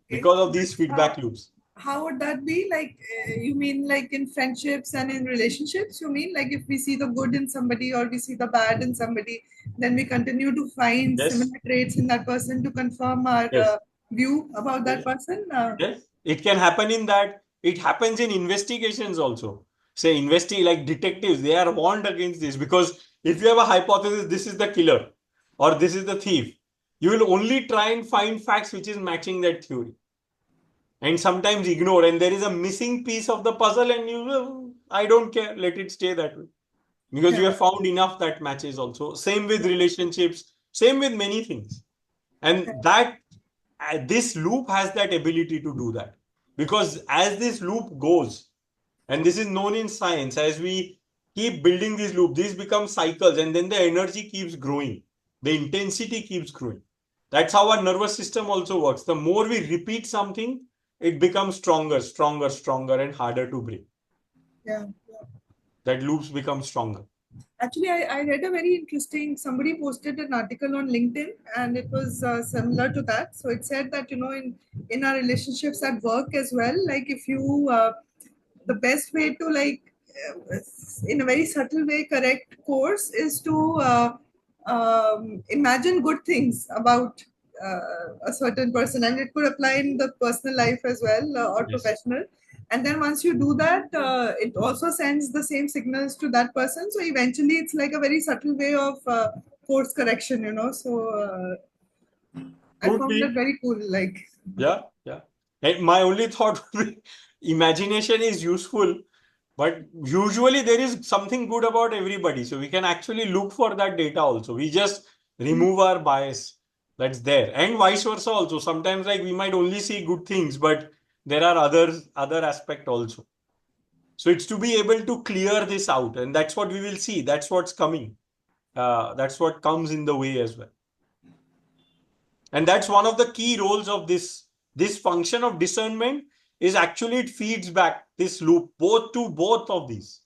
Because of these feedback loops. How would that be? Like, you mean like in friendships and in relationships? You mean like if we see the good in somebody or we see the bad in somebody, then we continue to find Yes. similar traits in that person to confirm our Yes. view about that Yes. person? Yes. It can happen in that. It happens in investigations also. Say, like detectives, they are warned against this because if you have a hypothesis, this is the killer or this is the thief, you will only try and find facts which is matching that theory. And sometimes ignore, and there is a missing piece of the puzzle, and you, I don't care, let it stay that way. Because you have found enough that matches also. Same with relationships, same with many things. And that this loop has that ability to do that. Because as this loop goes, and this is known in science, as we keep building this loop, these become cycles, and then the energy keeps growing. The intensity keeps growing. That's how our nervous system also works. The more we repeat something, it becomes stronger, stronger, stronger, and harder to break. Yeah. That loops become stronger. Actually, I read a very interesting, somebody posted an article on LinkedIn and it was similar to that. So it said that, you know, in our relationships at work as well, like if you, the best way to like, in a very subtle way, correct course is to imagine good things about a certain person, and it could apply in the personal life as well or Yes. professional. And then once you do that, it also sends the same signals to that person. So eventually, it's like a very subtle way of course correction, you know. So I Could found be. that very cool. Like, Yeah, yeah. And my only thought would be imagination is useful, but usually there is something good about everybody. So we can actually look for that data also. We just remove our bias that's there. And vice versa also. Sometimes like we might only see good things, but there are other aspect also. So it's to be able to clear this out. And that's what we will see. That's what's coming. That's what comes in the way as well. And that's one of the key roles of this function of discernment is actually it feeds back this loop to both of these.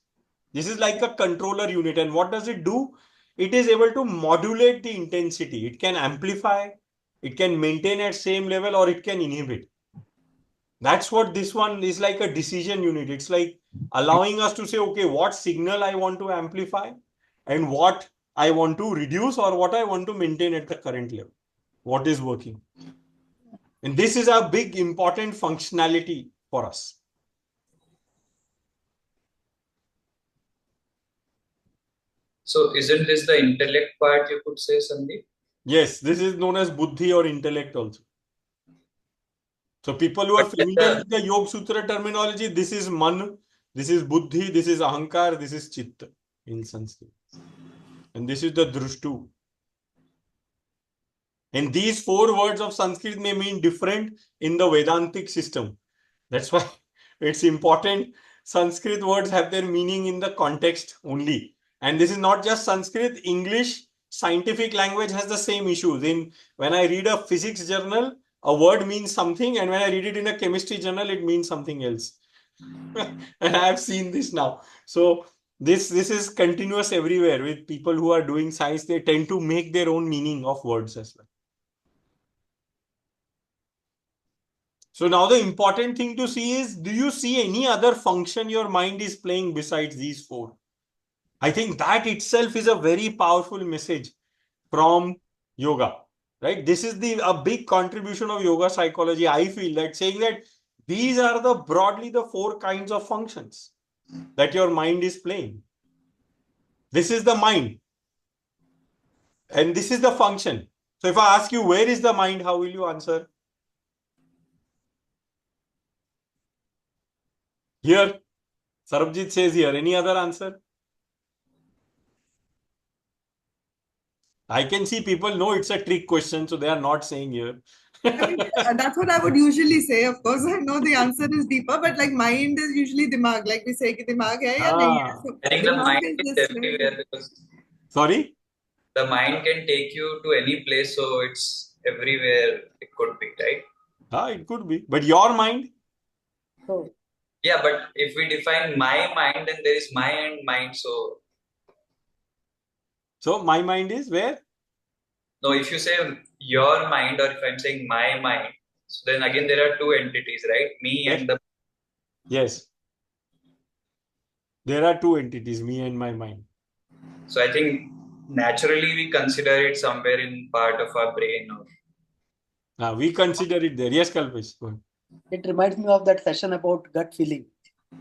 This is like a controller unit. And what does it do? It is able to modulate the intensity. It can amplify, it can maintain at same level, or it can inhibit. That's what this one is, like a decision unit. It's like allowing us to say, okay, what signal I want to amplify and what I want to reduce or what I want to maintain at the current level. What is working. And this is a big important functionality for us. So isn't this the intellect part, you could say, Sandeep? Yes, this is known as buddhi or intellect also. So people who are But familiar with the Yoga Sutra terminology, this is man, this is buddhi, this is ahankar, this is chitta in Sanskrit. And this is the drushtu. And these 4 words of Sanskrit may mean different in the Vedantic system. That's why it's important. Sanskrit words have their meaning in the context only. And this is not just Sanskrit, English, scientific language has the same issues. When I read a physics journal, a word means something, and when I read it in a chemistry journal, it means something else. And I have seen this now. So this is continuous everywhere with people who are doing science. They tend to make their own meaning of words as well. So now the important thing to see is, do you see any other function your mind is playing besides these 4? I think that itself is a very powerful message from yoga, right? This is a big contribution of yoga psychology. I feel that saying that these are broadly the 4 kinds of functions that your mind is playing. This is the mind. And this is the function. So if I ask you, where is the mind? How will you answer? Here. Sarabjit says here. Any other answer? I can see people know it's a trick question, so they are not saying here. I mean, that's what I would usually say. Of course, I know the answer is deeper, but like mind is usually dimag. Like we say, कि dimag hai ya nahi hai. Ah, So I think the dimag mind is is just everywhere because sorry? the mind can take you to any place, so it's everywhere it could be, right? It could be. But your mind? So Yeah, but if we define my mind, then there is my and mind. So my mind is where? No, if you say your mind, or if I'm saying my mind, so then again there are two entities, right? Me Yes. and the. Yes. There are two entities, me and my mind. So I think naturally we consider it somewhere in part of our brain, or We consider it there. Yes, Kalpesh. Go ahead. it reminds me of that session about gut feeling.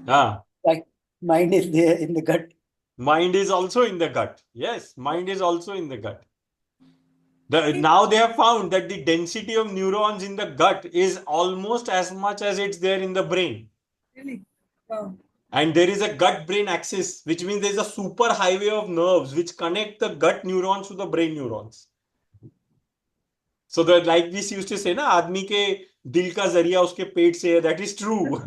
Ah, Like mind is there in the gut. mind is also in the gut. Yes, mind is also in the gut. Now they have found that the density of neurons in the gut is almost as much as it's there in the brain. really. Wow. And there is a gut-brain axis, which means there is a super highway of nerves which connect the gut neurons to the brain neurons. So that, like we used to say, na, आदमी के दिल का जरिया उसके पेट से है, that is true.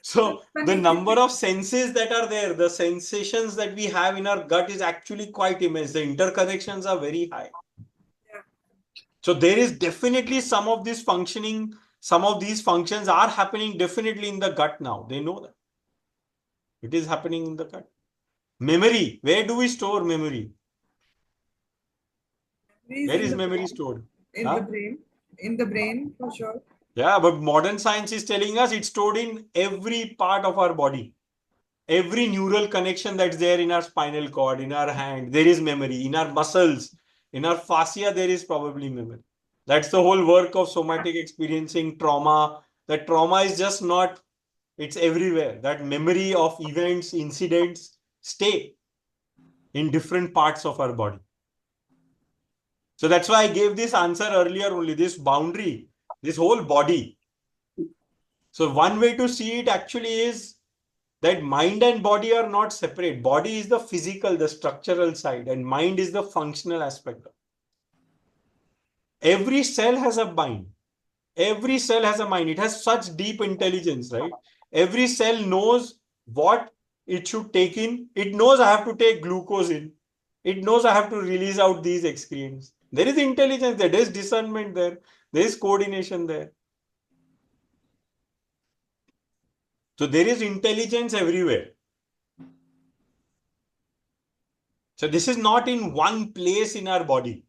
So the number of senses that are there, the sensations that we have in our gut is actually quite immense. The interconnections are very high. Yeah. So there is definitely some of these functions are happening definitely in the gut now. They know that. It is happening in the gut. Memory. Where do we store memory? Where is memory stored? In the brain. In the brain, for sure. Yeah, but modern science is telling us it's stored in every part of our body. Every neural connection that's there in our spinal cord, in our hand, there is memory. In our muscles, in our fascia, there is probably memory. That's the whole work of somatic experiencing, trauma. That trauma is just not, it's everywhere. That memory of events, incidents stay in different parts of our body. So that's why I gave this answer earlier only, this boundary, this whole body. So one way to see it actually is that mind and body are not separate. Body is the physical, the structural side, and mind is the functional aspect. Every cell has a mind. Every cell has a mind. It has such deep intelligence, right? Every cell knows what it should take in. It knows I have to take glucose in. It knows I have to release out these excretions. There is intelligence there. There is discernment there. There is coordination there. So there is intelligence everywhere. So this is not in one place in our body.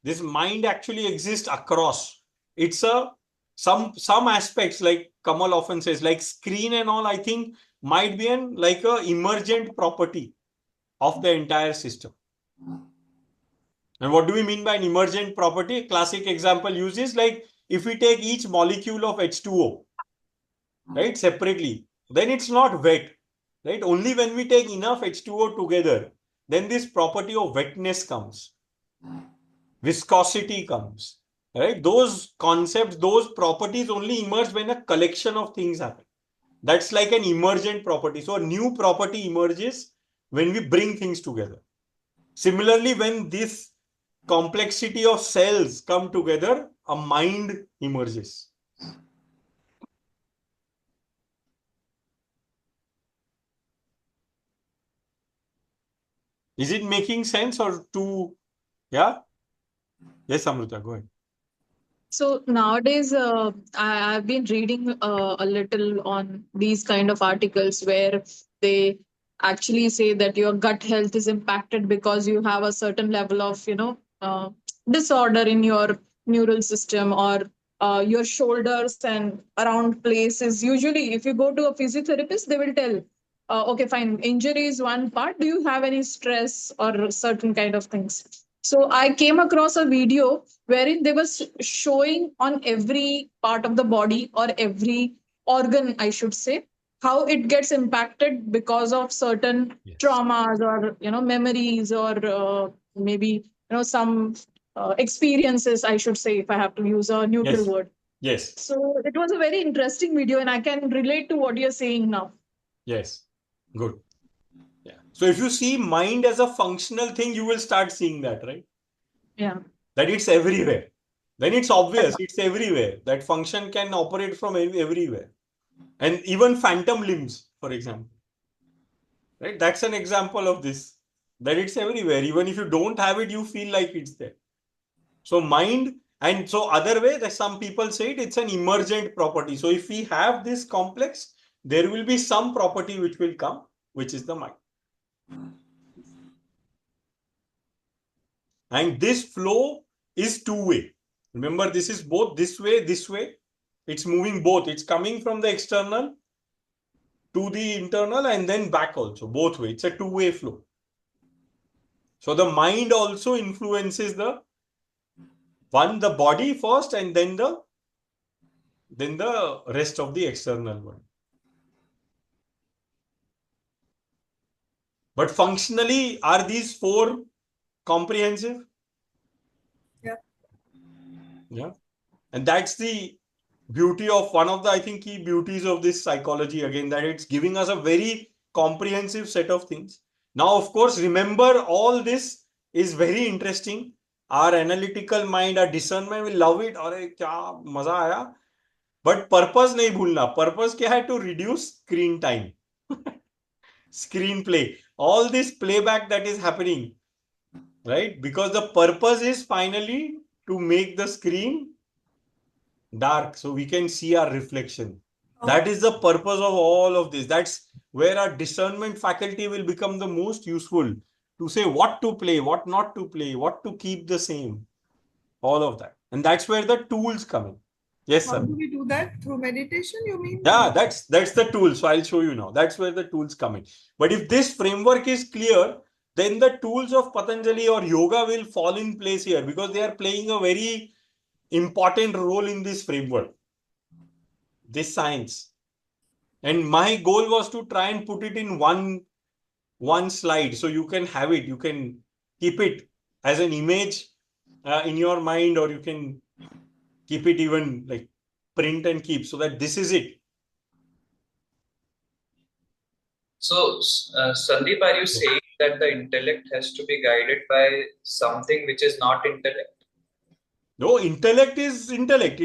This mind actually exists across. It's some aspects, like Kamal often says, like screen and all, I think might be like a emergent property of the entire system. And what do we mean by an emergent property? A classic example used is like if we take each molecule of H2O, right, separately, then it's not wet, right? Only when we take enough H2O together, then this property of wetness comes, viscosity comes, right? Those concepts, those properties only emerge when a collection of things happen. That's like an emergent property. So a new property emerges when we bring things together. Similarly, when this complexity of cells come together, a mind emerges. Is it making sense or too? Yeah? Yes, Amrita, go ahead. So nowadays, I've been reading a little on these kind of articles where they actually say that your gut health is impacted because you have a certain level of, disorder in your neural system, or your shoulders and around places. Usually, if you go to a physiotherapist, they will tell, okay, fine, injury is one part. Do you have any stress or certain kind of things? So I came across a video wherein they were showing on every part of the body, or every organ, I should say, how it gets impacted because of certain traumas, or memories, or maybe some experiences, I should say, if I have to use a neutral word. Yes. So it was a very interesting video, and I can relate to what you're saying now. Yes. Good. Yeah. So if you see mind as a functional thing, you will start seeing that, right? Yeah. That it's everywhere. Then it's obvious, it's everywhere. That function can operate from everywhere. And even phantom limbs, for example. Right? That's an example of this. That it's everywhere. Even if you don't have it, you feel like it's there. So mind, and so other way, that some people say it's an emergent property. So if we have this complex, there will be some property which will come, which is the mind. And this flow is two-way. Remember, this is both this way, this way. It's moving both. It's coming from the external to the internal and then back also, both way. It's a two-way flow. So the mind also influences the body first and then the rest of the external world. But functionally, are these four comprehensive? Yeah. Yeah. And that's the beauty of one of the, I think, key beauties of this psychology again, that it's giving us a very comprehensive set of things. Now, of course, remember all this is very interesting. Our analytical mind, our discernment will love it. अरे क्या मजा आया. But purpose नहीं भूलना. Purpose क्या है? To reduce screen time. Screenplay. All this playback that is happening, right? Because the purpose is finally to make the screen dark so we can see our reflection. That is the purpose of all of this. That's where our discernment faculty will become the most useful, to say what to play, what not to play, what to keep the same, all of that. And that's where the tools come in. Yes, How sir. do we do that? Through meditation, you mean? Yeah, that's the tool. So I'll show you now. That's where the tools come in. But if this framework is clear, then the tools of Patanjali or yoga will fall in place here, because they are playing a very important role in this framework, this science. And my goal was to try and put it in one slide, so you can have it, you can keep it as an image in your mind, or you can keep it even like print and keep, so that this is it. So, Sandeep, are you saying that the intellect has to be guided by something which is not intellect? No, intellect is intellect.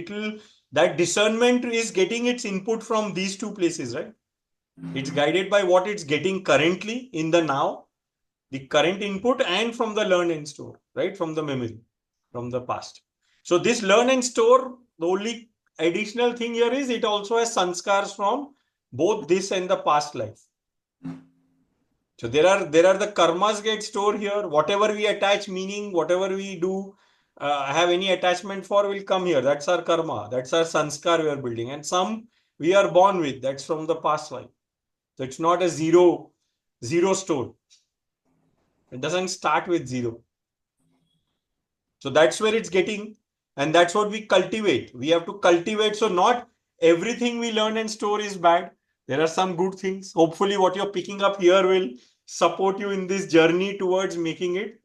That discernment is getting its input from these two places, right? It's guided by what it's getting currently in the now, the current input, and from the learn and store, right? From the memory, from the past. So this learn and store, the only additional thing here is it also has sanskars from both this and the past life. So there are the karmas get stored here. Whatever we attach meaning, whatever we do, have any attachment for, will come here. That's our karma. That's our sanskar we are building. And some we are born with. That's from the past life. So it's not a zero store. It doesn't start with zero. So that's where it's getting. And that's what we cultivate. We have to cultivate. So not everything we learn and store is bad. There are some good things. Hopefully what you're picking up here will support you in this journey towards making it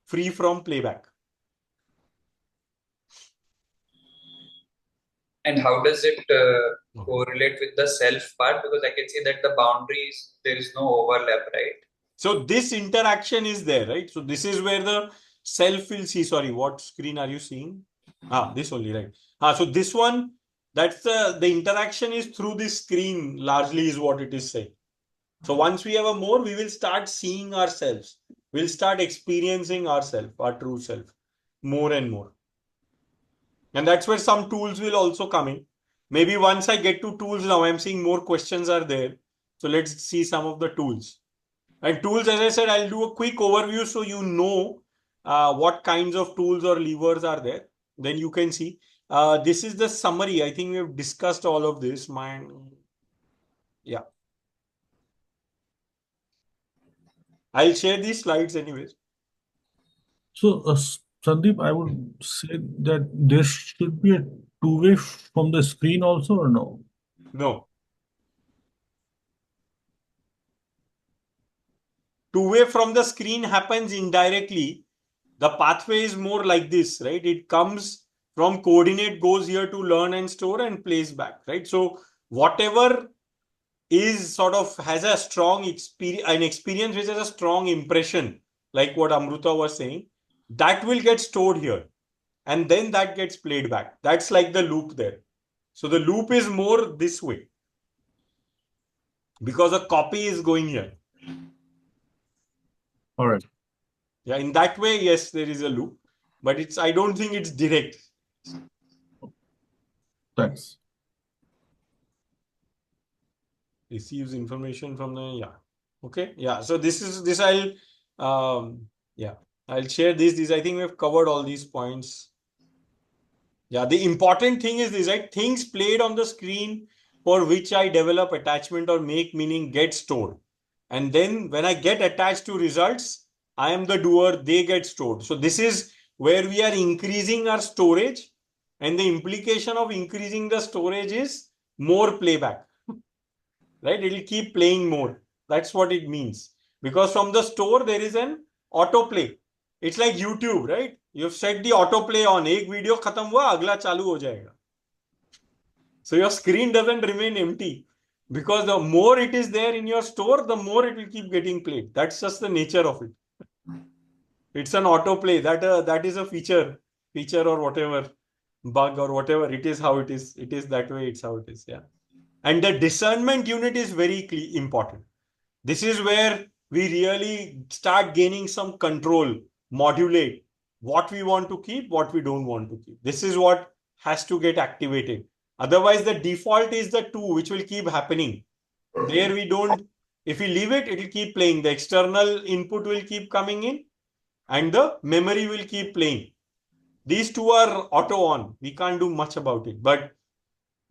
free from playback. And how does it correlate with the self part? Because I can see that the boundaries, there is no overlap, right? So this interaction is there, right? So this is where the self will see. Sorry, what screen are you seeing? This only, right? So this one, that's the interaction is through this screen largely is what it is saying. So once we have a more, we will start seeing ourselves. We'll start experiencing ourselves, our true self, more and more. And that's where some tools will also come in. Maybe once I get to tools now, I'm seeing more questions are there. So let's see some of the tools. And tools, as I said, I'll do a quick overview so you know what kinds of tools or levers are there. Then you can see. This is the summary. I think we have discussed all of this. Yeah. I'll share these slides anyways. So, Sandeep, I would say that there should be a two-way from the screen also, or no? No. Two-way from the screen happens indirectly. The pathway is more like this, right? It comes from coordinate, goes here to learn and store and plays back, right? So whatever is sort of has a strong experience, an experience which has a strong impression, like what Amruta was saying, that will get stored here. And then that gets played back. That's like the loop there. So the loop is more this way, because a copy is going here. All right. Yeah, in that way, yes, there is a loop, but I don't think it's direct. Thanks. Receives information from the, okay. Yeah. So I'll share this. I think we've covered all these points. Yeah, the important thing is this, right? Things played on the screen for which I develop attachment or make meaning get stored. And then when I get attached to results, I am the doer, they get stored. So this is where we are increasing our storage. And the implication of increasing the storage is more playback, right? It'll keep playing more. That's what it means. Because from the store, there is an autoplay. It's like YouTube, right? You've set the autoplay on. Ek video khatam hua, agla chalu ho jayega. So your screen doesn't remain empty. Because the more it is there in your store, the more it will keep getting played. That's just the nature of it. It's an autoplay. That is a feature or whatever, bug or whatever. It is how it is. It is that way. It's how it is. Yeah. And the discernment unit is very important. This is where we really start gaining some control, modulate what we want to keep, what we don't want to keep. This is what has to get activated. Otherwise, the default is the 2, which will keep happening. There we don't, if we leave it, it will keep playing. The external input will keep coming in and the memory will keep playing. These 2 are auto on. We can't do much about it. But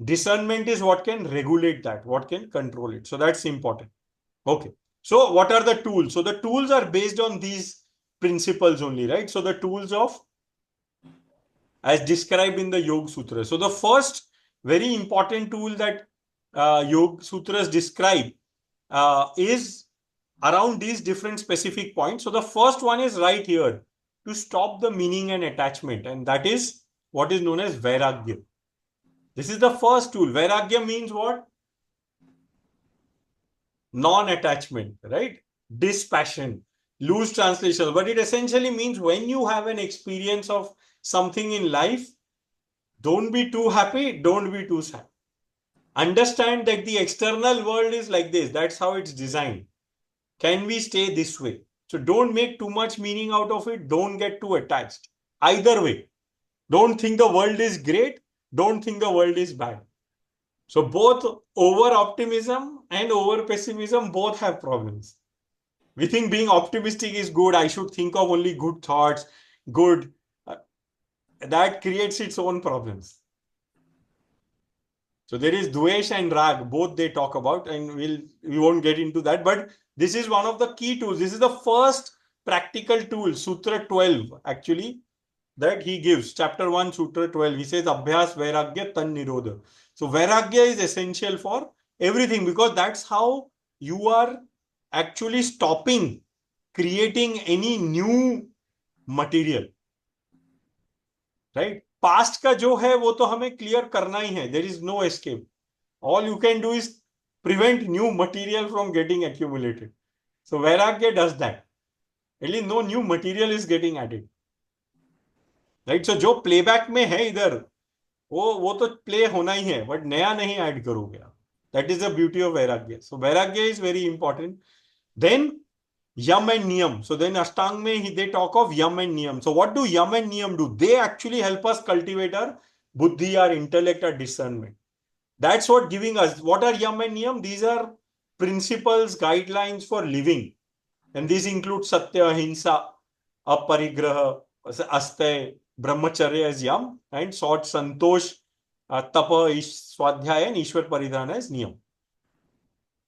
discernment is what can regulate that, what can control it. So that's important. Okay. So what are the tools? So the tools are based on these principles only, right? So the tools of, as described in the Yoga Sutra. So the first very important tool that Yoga Sutras describe is around these different specific points. So the first one is right here, to stop the meaning and attachment. And that is what is known as Vairagya. This is the first tool. Vairagya means what? Non-attachment, right? Dispassion, loose translation. But it essentially means when you have an experience of something in life, don't be too happy, don't be too sad. Understand that the external world is like this. That's how it's designed. Can we stay this way? So don't make too much meaning out of it. Don't get too attached. Either way. Don't think the world is great. Don't think the world is bad. So both over optimism and over pessimism both have problems. We think being optimistic is good. I should think of only good thoughts, good. That creates its own problems. So there is Dvesh and Rag, both they talk about, and we won't get into that. But this is one of the key tools. This is the first practical tool, Sutra 12, actually, that he gives. Chapter 1, Sutra 12. He says, Abhyas Vairagya Tan Nirodha. So Vairagya is essential for everything, because that's how you are actually stopping creating any new material. Right? Past का जो है वो तो हमें clear करना ही है. There is no escape. All you can do is prevent new material from getting accumulated. So Vairagya does that. At least no new material is getting added. Right? So जो playback में है इधर, वो तो play होना ही है, but नया नहीं add करोगे आप. That is the beauty of Vairagya. So Vairagya is very important. Then Yam and Niyam. So then Ashtang mein they talk of Yam and Niyam. So what do Yam and Niyam do? They actually help us cultivate our buddhi, our intellect, our discernment. That's what giving us. What are Yam and Niyam? These are principles, guidelines for living. And these include Satya, Ahimsa, Aparigraha, Astay, Brahmacharya as Yam, and Sort, Santosh, Tapa, Swadhyaya, and Ishwar Paridhana as Niyam.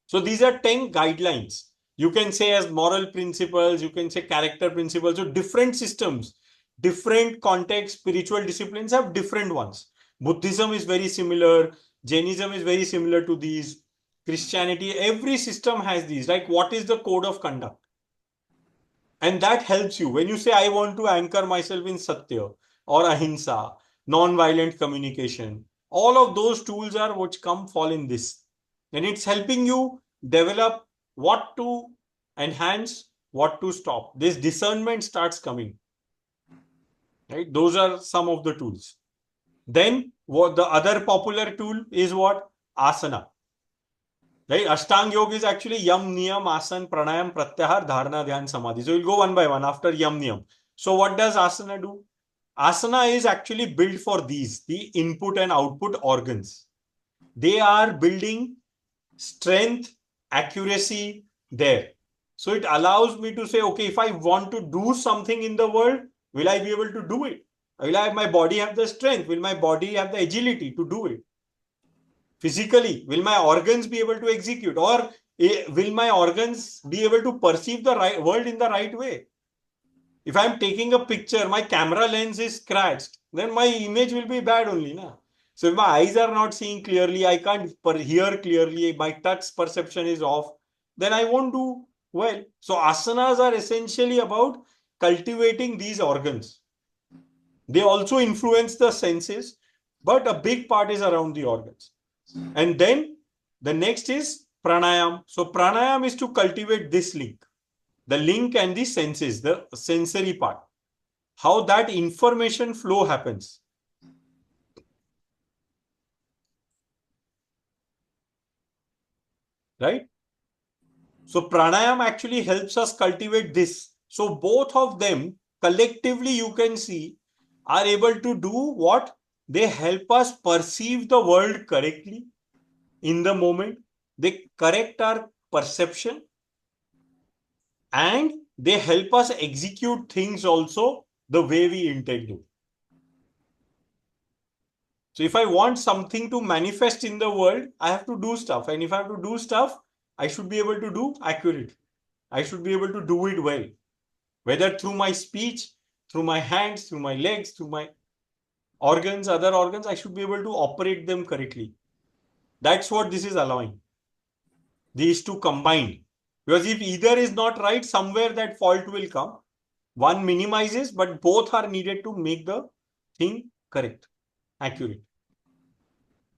So these are 10 guidelines. You can say as moral principles, you can say character principles. So different systems, different contexts, spiritual disciplines have different ones. Buddhism is very similar. Jainism is very similar to these. Christianity, every system has these. Like what is the code of conduct? And that helps you. When you say, I want to anchor myself in Satya or Ahimsa, non-violent communication, all of those tools are which fall in this. and it's helping you develop what to enhance, what to stop. This discernment starts coming, right? Those are some of the tools. Then what the other popular tool is what? Asana. Right? Ashtang Yoga is actually Yam, Niyam, Asan, Pranayam, Pratyahar, Dharana, Dhyan, Samadhi. So we'll go one by one after Yam, Niyam. So what does Asana do? Asana is actually built for these, the input and output organs. They are building strength, accuracy there. So it allows me to say, okay, if I want to do something in the world, will I be able to do it? Will I, my body have the strength? Will my body have the agility to do it? Physically, will my organs be able to execute, or will my organs be able to perceive the right world in the right way? If I'm taking a picture, my camera lens is scratched, then my image will be bad only. Na? So if my eyes are not seeing clearly, I can't hear clearly, my touch perception is off, then I won't do well. So asanas are essentially about cultivating these organs. They also influence the senses, but a big part is around the organs. And then the next is pranayam. So pranayam is to cultivate this link, the link and the senses, the sensory part, how that information flow happens. Right? So pranayam actually helps us cultivate this. So both of them collectively, you can see, are able to do what? They help us perceive the world correctly in the moment. They correct our perception and they help us execute things also the way we intend to. So if I want something to manifest in the world, I have to do stuff. And if I have to do stuff, I should be able to do accurate. I should be able to do it well. Whether through my speech, through my hands, through my legs, through my organs, other organs, I should be able to operate them correctly. That's what this is allowing. These two combined. Because if either is not right, somewhere that fault will come. One minimizes, but both are needed to make the thing correct, accurate.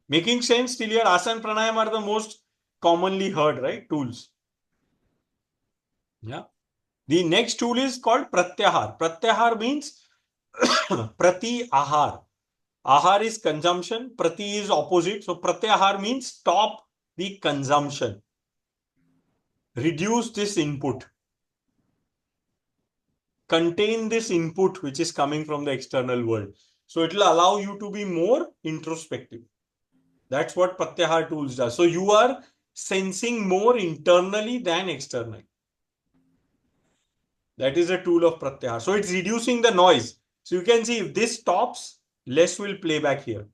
Making sense till here? Asana, pranayam are the most commonly heard, right? Tools. Yeah. The next tool is called pratyahar. Pratyahar means prati ahar. Ahar is consumption. Prati is opposite. So pratyahar means stop the consumption. Reduce this input. Contain this input which is coming from the external world. So it will allow you to be more introspective. That's what pratyahar tools does. So you are sensing more internally than externally. That is a tool of pratyahar. So it's reducing the noise. So you can see if this stops, less will play back here.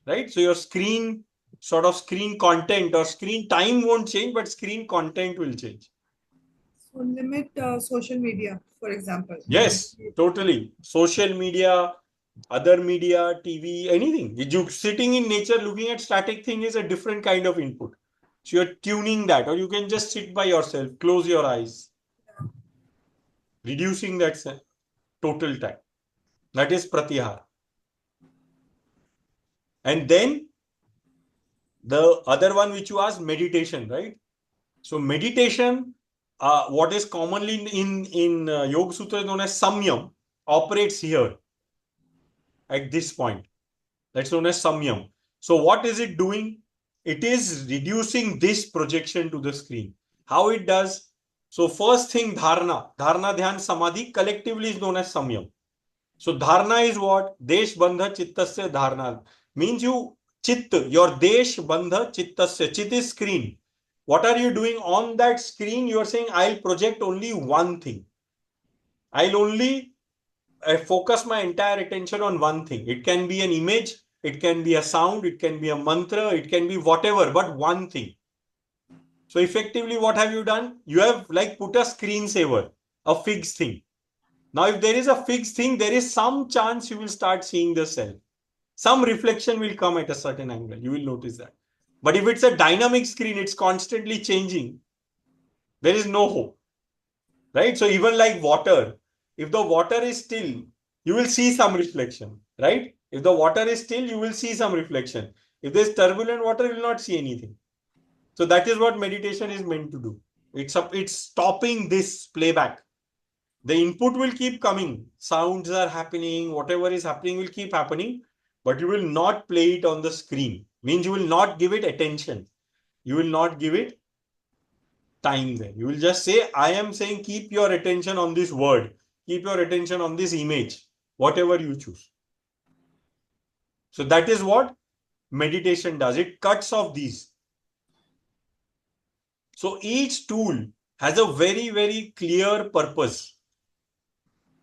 Right? So your screen, sort of screen content or screen time won't change, but screen content will change. So limit social media, for example. Yes, totally. Social media, other media, TV, anything. You sitting in nature looking at static thing is a different kind of input. So you're tuning that, or you can just sit by yourself, close your eyes, reducing that total time. That is pratyahar. And then the other one which you asked, meditation, right? So meditation, what is commonly in Yoga Sutra known as samyam, operates here at this point. That's known as samyam. So what is it doing? It is reducing this projection to the screen. How it does? So first thing, dharana. Dharana, dhyan, samadhi collectively is known as samyam. So dharana is what? Desh, bandha, chittasya, dharana. Means you, chit, your desh, bandha, chittasya. Chit is screen. What are you doing on that screen? You are saying, I'll project only one thing. I'll only focus my entire attention on one thing. It can be an image, it can be a sound, it can be a mantra, it can be whatever, but one thing. So effectively, what have you done? You have like put a screensaver, a fixed thing. Now, if there is a fixed thing, there is some chance you will start seeing the cell. Some reflection will come at a certain angle. You will notice that. But if it's a dynamic screen, it's constantly changing. There is no hope. Right? So even like water, if the water is still, you will see some reflection. Right? If the water is still, you will see some reflection. If there's turbulent water, you will not see anything. So that is what meditation is meant to do. It's stopping this playback. The input will keep coming. Sounds are happening, whatever is happening will keep happening, but you will not play it on the screen. Means you will not give it attention. You will not give it time there. You will just say, I am saying, keep your attention on this word, keep your attention on this image, whatever you choose. So that is what meditation does. It cuts off these. So each tool has a very, very clear purpose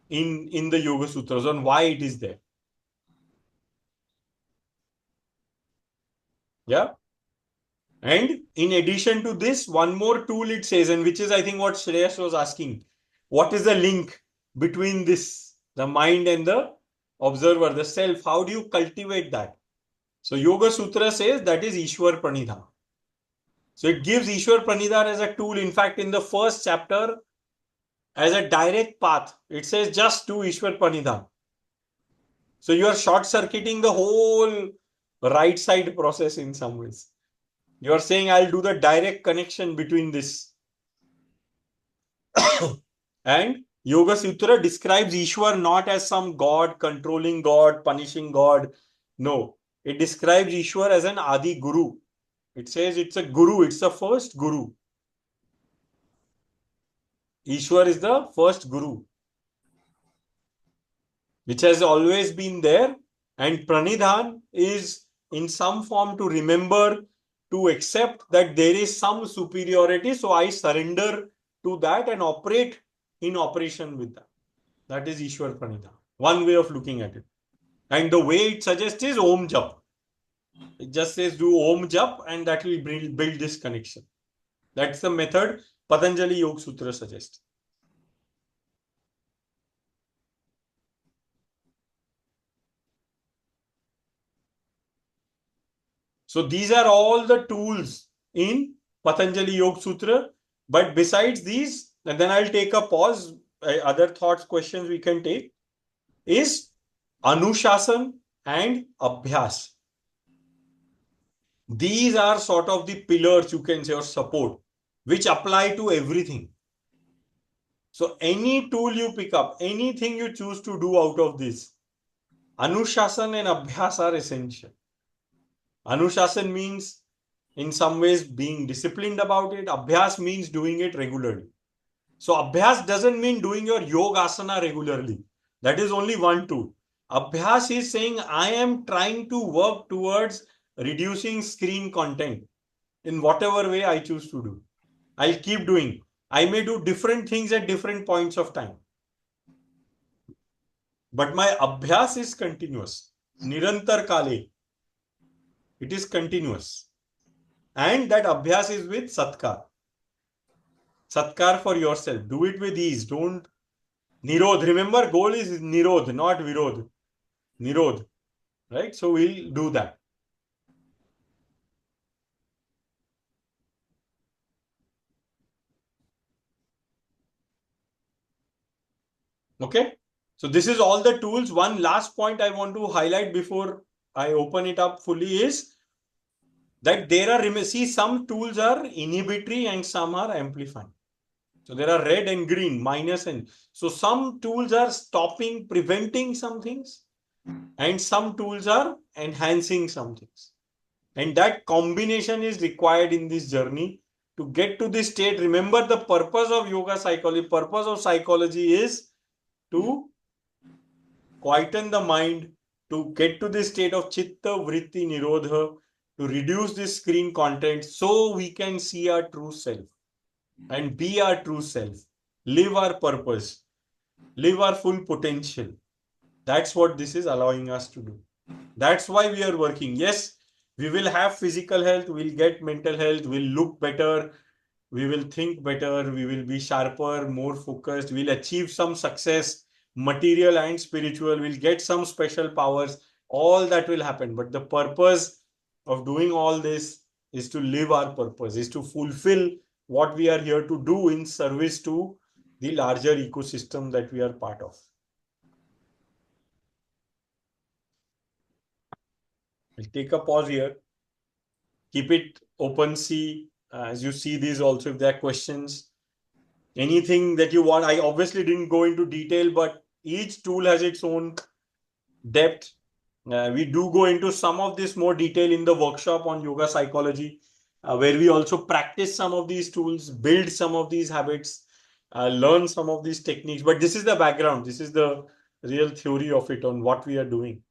in the Yoga Sutras on why it is there. Yeah. And in addition to this, one more tool it says, and which is, I think, what Shreyas was asking. What is the link between this, the mind and the observer, the self? How do you cultivate that? So Yoga Sutra says that is Ishwar Pranidhana. So it gives Ishwar Pranidhana as a tool. In fact, in the first chapter, as a direct path, it says just do Ishwar Pranidhana. So you are short-circuiting the whole right side process in some ways. You are saying, I'll do the direct connection between this. And Yoga Sutra describes Ishwar not as some God, controlling God, punishing God. No, it describes Ishwar as an Adi Guru. It says it's a Guru, it's the first Guru. Ishwar is the first Guru, which has always been there. And Pranidhan is in some form to remember, to accept that there is some superiority. So I surrender to that and operate in operation with that. That is Ishwar Pranidhan. One way of looking at it. And the way it suggests is Om Jap. It just says do Om Jap and that will build this connection. That's the method Patanjali Yoga Sutra suggests. So these are all the tools in Patanjali Yoga Sutra. But besides these, and then I'll take a pause, other thoughts, questions we can take, is Anushasan and Abhyas. These are sort of the pillars, you can say, or support, which apply to everything. So any tool you pick up, anything you choose to do out of this, Anushasan and Abhyas are essential. Anushasan means in some ways being disciplined about it. Abhyas means doing it regularly. So Abhyas doesn't mean doing your yoga asana regularly. That is only one tool. Abhyas is saying I am trying to work towards reducing screen content in whatever way I choose to do. I'll keep doing. I may do different things at different points of time. But my Abhyas is continuous. Nirantar Kale. It is continuous. And that Abhyas is with Satkar. Satkar for yourself. Do it with ease. Don't Nirodh. Remember, goal is Nirodh, not Virodh. Nirodh. Right? So we'll do that. Okay? So this is all the tools. One last point I want to highlight before I open it up fully is that there are, see, some tools are inhibitory and some are amplifying. So there are red and green, minus and. So some tools are stopping, preventing some things, and some tools are enhancing some things. And that combination is required in this journey to get to this state. Remember, the purpose of yoga psychology, purpose of psychology is to quieten the mind, to get to this state of chitta vritti nirodha, to reduce this screen content so we can see our true self and be our true self, live our purpose, live our full potential. That's what this is allowing us to do. That's why we are working. Yes, we will have physical health, we'll get mental health, we'll look better, we will think better, we will be sharper, more focused, we'll achieve some success, material and spiritual, we'll get some special powers. All that will happen. But the purpose of doing all this is to live our purpose, is to fulfill what we are here to do in service to the larger ecosystem that we are part of. I'll take a pause here. Keep it open. See as you see these also, if there are questions, anything that you want. I obviously didn't go into detail, but each tool has its own depth. We do go into some of this more detail in the workshop on yoga psychology, where we also practice some of these tools, build some of these habits, learn some of these techniques. But this is the background. This is the real theory of it on what we are doing.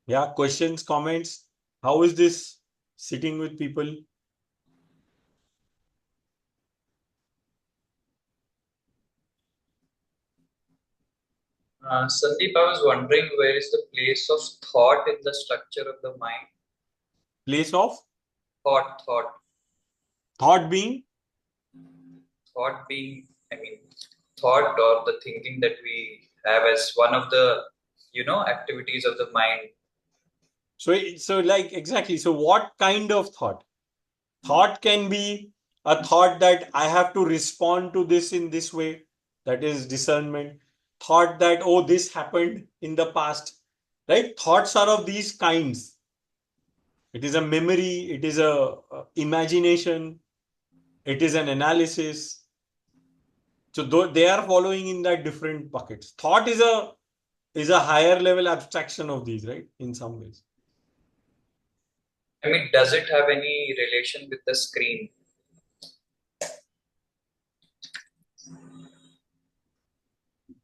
Yeah, questions, comments. How is this sitting with people? Sandeep, I was wondering where is the place of thought in the structure of the mind? Place of Thought thought being being, I mean, thought or the thinking that we have as one of the, activities of the mind. so like exactly. So what kind of thought? Thought can be a thought that I have to respond to this in this way. That is discernment. Thought that, oh, this happened in the past, right? Thoughts are of these kinds. It is a memory, it is a imagination, it is an analysis. So they are following in that different buckets. Thought is a higher level abstraction of these, right? In some ways. I mean, does it have any relation with the screen?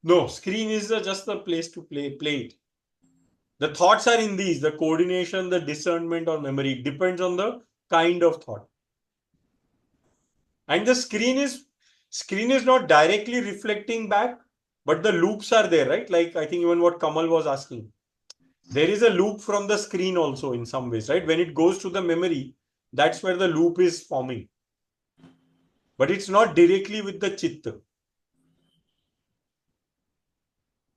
No, screen is just the place to play it. The thoughts are in these, the coordination, the discernment or memory. It depends on the kind of thought. And the screen is not directly reflecting back, but the loops are there, right? Like I think even what Kamal was asking. There is a loop from the screen also in some ways, right? When it goes to the memory, that's where the loop is forming. But it's not directly with the chitta.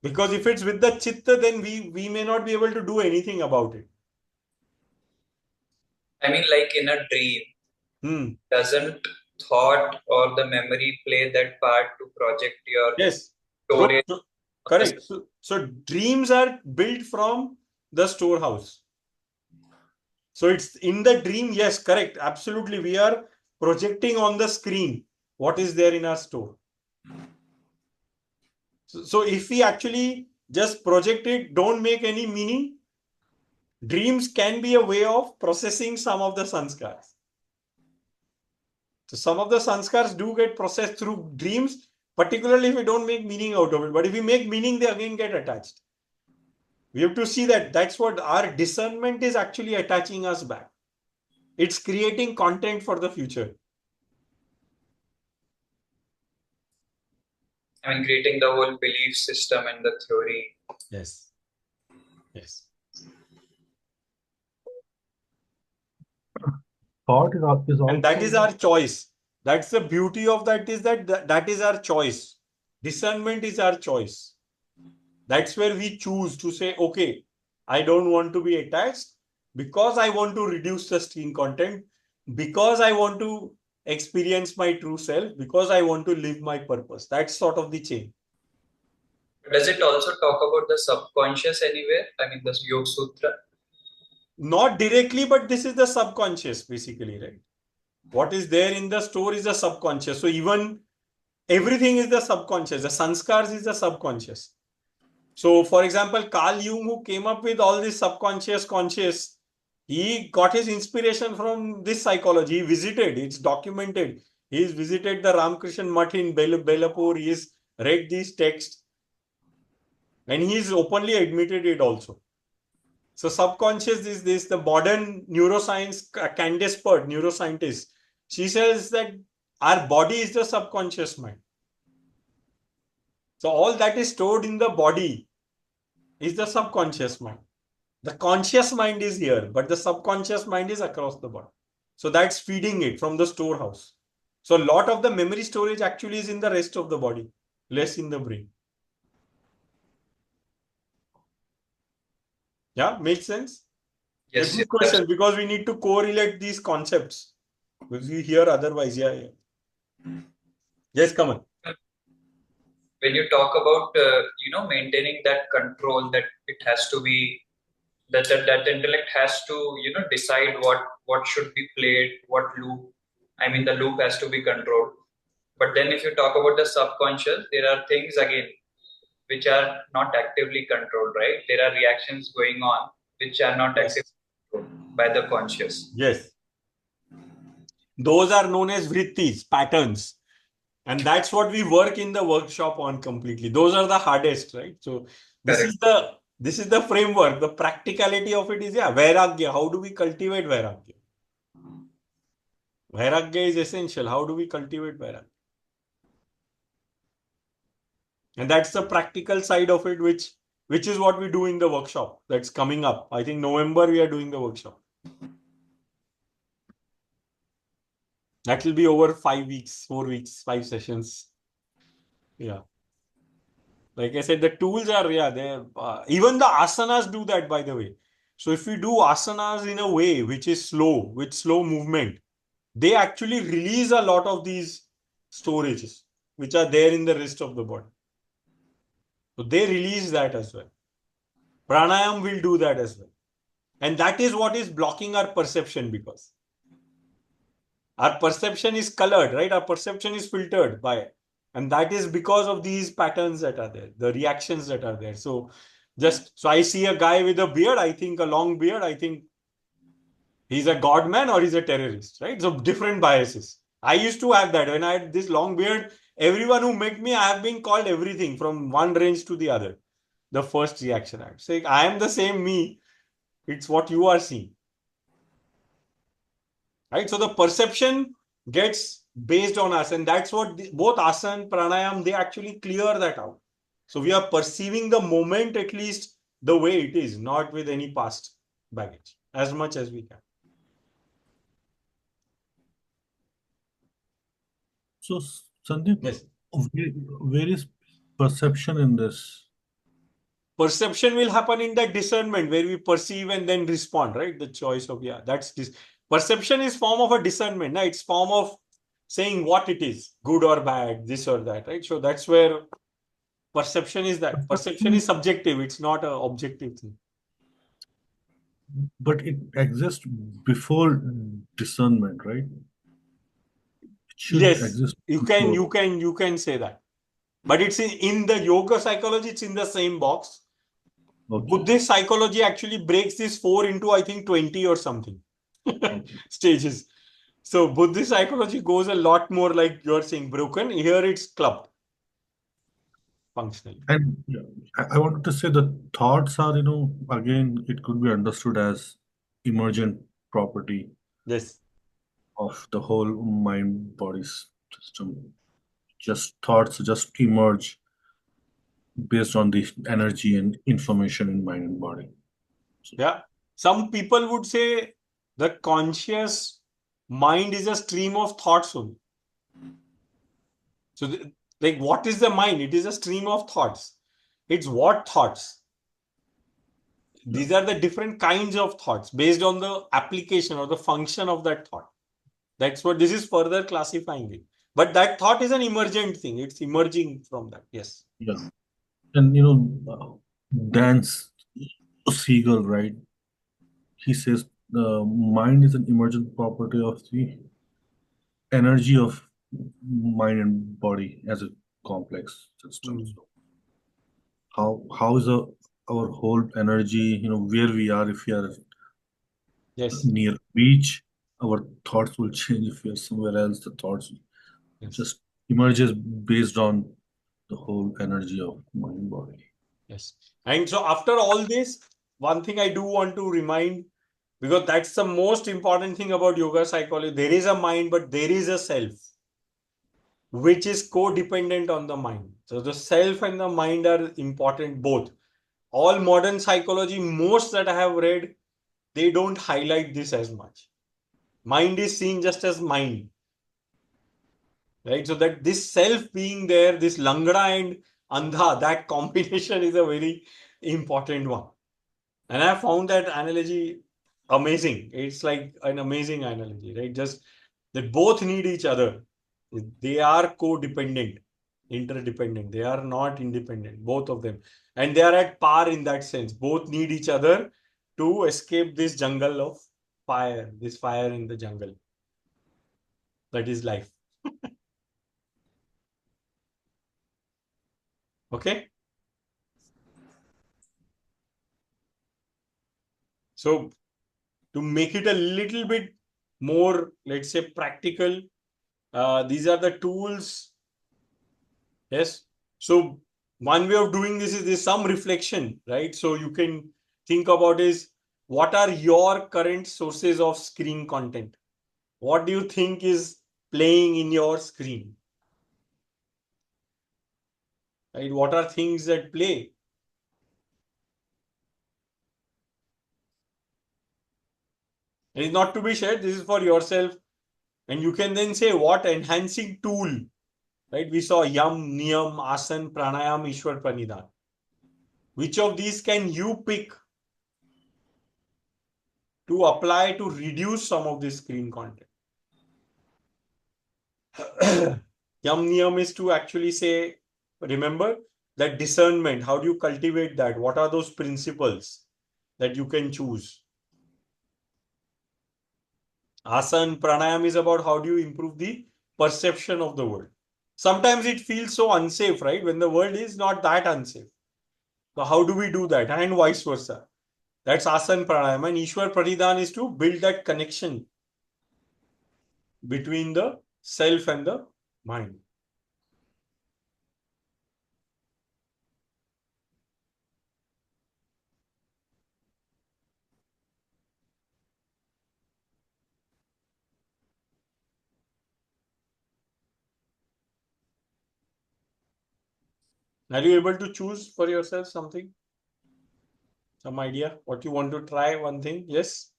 Because if it's with the chitta, then we may not be able to do anything about it. I mean, like in a dream, doesn't thought or the memory play that part to project your Yes. storage? Correct. So dreams are built from the storehouse. So it's in the dream. Yes, correct. Absolutely. We are projecting on the screen what is there in our store. So if we actually just project it, don't make any meaning, dreams can be a way of processing some of the sanskars. So some of the sanskars do get processed through dreams, particularly if we don't make meaning out of it. But if we make meaning, they again get attached. We have to see that that's what our discernment is actually attaching us back. It's creating content for the future. I mean, creating the whole belief system and the theory. Yes. Yes. Thought is also. And that is our choice. That's the beauty of that is that is our choice. Discernment is our choice. That's where we choose to say, okay, I don't want to be attached because I want to reduce the screen content, because I want to experience my true self, because I want to live my purpose. That's sort of the chain. Does it also talk about the subconscious anywhere? I mean, the Yoga Sutra? Not directly, but this is the subconscious, basically, right? What is there in the store is the subconscious. So even everything is the subconscious. The sanskars is the subconscious. So, for example, Carl Jung, who came up with all this subconscious, conscious, he got his inspiration from this psychology. He visited, it's documented. He's visited the Ramakrishna Mutt in Belapur. He's read these texts. And he's openly admitted it also. So, subconscious is this. The modern neuroscience, Candace Pert, neuroscientist, she says that our body is the subconscious mind. So, all that is stored in the body is the subconscious mind. The conscious mind is here, but the subconscious mind is across the body. So that's feeding it from the storehouse. So a lot of the memory storage actually is in the rest of the body, less in the brain. Yeah, makes sense? A Yes, good yes, question, because we need to correlate these concepts. Because we hear otherwise, yeah. Yes, come on. when you talk about maintaining that control, that it has to be that intellect has to decide what should be played, what loop. I mean, the loop has to be controlled. But then if you talk about the subconscious, there are things again which are not actively controlled, right? There are reactions going on which are not Yes. actively controlled by the conscious. Yes. Those are known as vrittis, patterns. And that's what we work in the workshop on completely. Those are the hardest, right? So this Correct. is the framework. The practicality of it is, yeah, vairagya. How do we cultivate vairagya? Vairagya is essential. How do we cultivate vairagya? And that's the practical side of it, which is what we do in the workshop. That's coming up. I think November we are doing the workshop. That will be over 5 weeks, 4 weeks, 5 sessions. Yeah. Like I said, the tools are, yeah, they're, even the asanas do that, by the way. So if we do asanas in a way which is slow, with slow movement, they actually release a lot of these storages, which are there in the rest of the body. So they release that as well. Pranayam will do that as well. And that is what is blocking our perception, because our perception is colored, right? Our perception is filtered by it. And that is because of these patterns that are there, the reactions that are there. So I see a guy with a beard, I think a long beard, I think he's a god man or he's a terrorist, right? So different biases. I used to have that. When I had this long beard, everyone who met me, I have been called everything from one range to the other. The first reaction I would say, I am the same me. It's what you are seeing. Right? So the perception gets based on us, and that's what both asana and pranayam, they actually clear that out. So we are perceiving the moment at least the way it is, not with any past baggage, as much as we can. So, Sandeep, Yes. where is perception in this? Perception will happen in that discernment where we perceive and then respond, right? The choice of, yeah, that's this. Perception is form of a discernment, right? It's form of saying what it is, good or bad, this or that, right? So that's where perception is that. Perception is subjective. It's not an objective thing. But it exists before discernment, right? It should Yes, exist you before. can say that. But it's in the yoga psychology, it's in the same box. Okay. Buddhist psychology actually breaks this 4 into, I think, 20 or something stages. So Buddhist psychology goes a lot more like you're saying broken. Here it's clubbed functionally. And I wanted to say the thoughts are, again, it could be understood as emergent property Yes. of the whole mind-body system. Just thoughts just emerge based on the energy and information in mind and body. Yeah. Some people would say the conscious mind is a stream of thoughts only. So, like, what is the mind? It is a stream of thoughts. It's what thoughts? These are the different kinds of thoughts based on the application or the function of that thought. That's what this is further classifying it. But that thought is an emergent thing. It's emerging from that. Yes. Yeah. And Dan Siegel, right? He says the mind is an emergent property of the energy of mind and body as a complex system. So how is our whole energy, where we are, if we are Yes. near beach, our thoughts will change. If we are somewhere else, the thoughts Yes. just emerges based on the whole energy of mind body. Yes. And so after all this, one thing I do want to remind, because that's the most important thing about yoga psychology. There is a mind, but there is a self, which is codependent on the mind. So the self and the mind are important both. All modern psychology, most that I have read, they don't highlight this as much. Mind is seen just as mind. right? So that this self being there, this Langda and Andha, that combination is a very important one. And I found that analogy amazing. It's like an amazing analogy, right? Just they both need each other. They are codependent, interdependent. They are not independent, both of them. And they are at par in that sense. Both need each other to escape this jungle of fire, this fire in the jungle. That is life. Okay. So to make it a little bit more, let's say, practical, these are the tools. Yes. So one way of doing this is there's some reflection, right? So you can think about is what are your current sources of screen content? What do you think is playing in your screen? Right? What are things that play? It is not to be shared. This is for yourself. And you can then say what enhancing tool, right? We saw Yam, Niyam, Asan, Pranayam, Ishwar, Pranidhan. Which of these can you pick to apply to reduce some of this screen content? Yam Niyam is to actually say, remember that discernment. How do you cultivate that? What are those principles that you can choose? Asana, pranayam is about how do you improve the perception of the world. Sometimes it feels so unsafe, right? When the world is not that unsafe. So how do we do that? And vice versa. That's asana pranayam. And Ishwar Pranidhan is to build that connection between the self and the mind. Are you able to choose for yourself something? Some idea? What you want to try? One thing? Yes?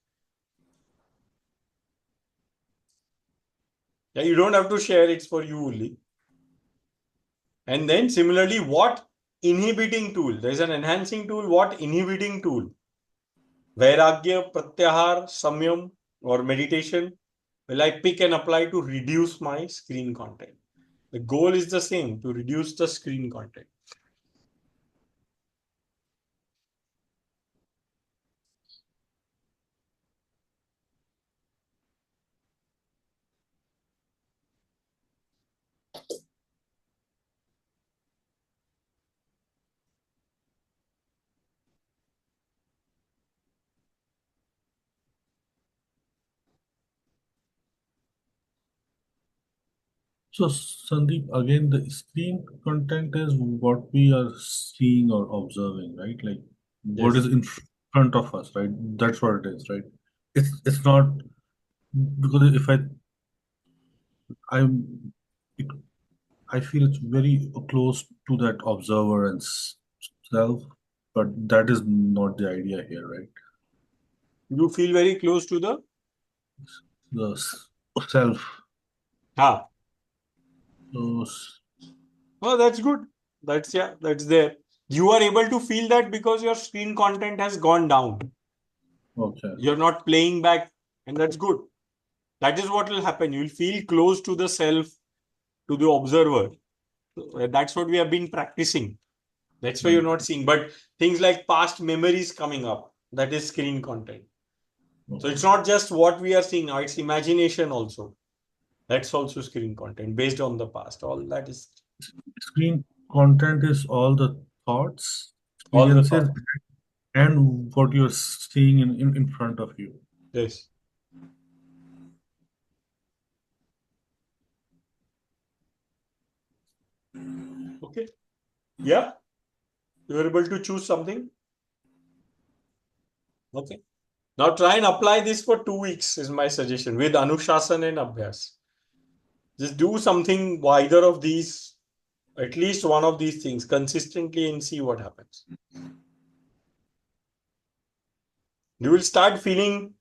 Yeah, you don't have to share. It's for you only. And then similarly, what inhibiting tool? There's an enhancing tool. What inhibiting tool? Vairagya, Pratyahar, Samyam or meditation will I pick and apply to reduce my screen content? The goal is the same, to reduce the screen content. So, Sandeep, again, the screen content is what we are seeing or observing, right? Like what Yes. is in front of us, right? That's what it is, right? It's not because if I'm it, I feel it's very close to that observer and self, but that is not the idea here, right? You feel very close to the The self. ha. So, Oh, that's good. That's yeah, that's there. You are able to feel that because your screen content has gone down. okay. You're not playing back, and that's good. That is what will happen. You'll feel close to the self, to the observer. That's what we have been practicing. That's why you're Right. not seeing. But things like past memories coming up, that is screen content. So Okay. it's not just what we are seeing now, it's imagination also. That's also screen content based on the past. All that is Screen content is all the thoughts, all the experiences, thought. and what you're seeing in front of you. Yes. Okay. Yeah. You're able to choose something. Okay. Now try and apply this for 2 weeks is my suggestion with Anushasan and Abhyas. Just do something, either of these, at least one of these things consistently and see what happens. You will start feeling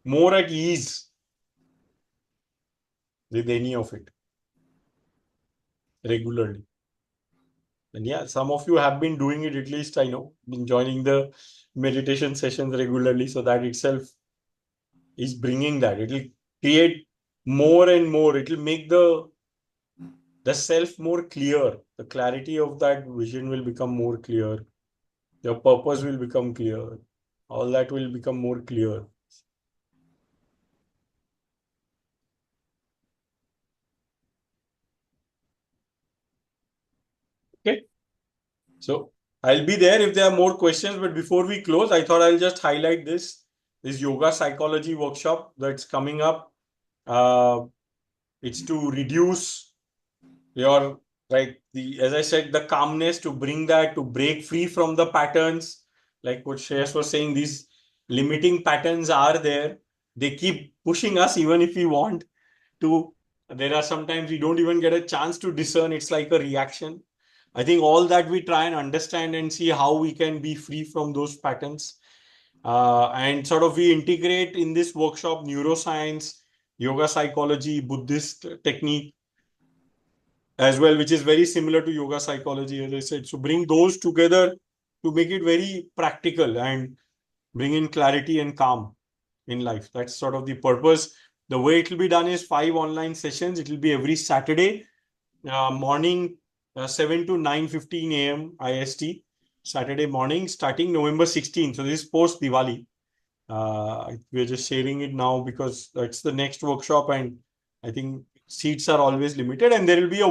more at ease with any of it. regularly. And yeah, some of you have been doing it, at least I know, been joining the meditation sessions regularly. So that itself is bringing that. It will create more and more. It will make the self more clear. The clarity of that vision will become more clear. Your purpose will become clear. All that will become more clear. Okay. So I'll be there if there are more questions. But before we close, I thought I'll just highlight this yoga psychology workshop that's coming up. It's to reduce your, like, as I said, the calmness, to bring that, to break free from the patterns. Like what Shreyas was saying, these limiting patterns are there. They keep pushing us even if we want to. There are sometimes we don't even get a chance to discern. It's like a reaction. I think all that we try and understand and see how we can be free from those patterns. And sort of we integrate in this workshop neuroscience, yoga psychology, Buddhist technique as well, which is very similar to yoga psychology, as I said. So bring those together to make it very practical and bring in clarity and calm in life. That's sort of the purpose. The way it will be done is 5 online sessions. It will be every Saturday morning, 7 to 9:15 a.m. IST, Saturday morning, starting November 16th. So this is post Diwali. We're just sharing it now because that's the next workshop, and I think seats are always limited, and there will be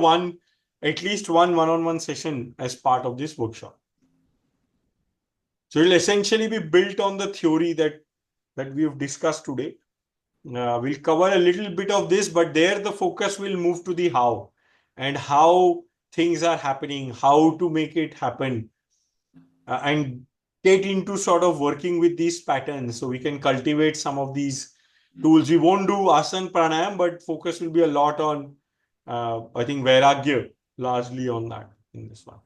at least one one-on-one session as part of this workshop. So it will essentially be built on the theory that we have discussed today. We'll cover a little bit of this, but there the focus will move to the how, and how things are happening, how to make it happen, and get into sort of working with these patterns so we can cultivate some of these tools. We won't do asana pranayam, but focus will be a lot on, I think, vairagya, largely on that in this one.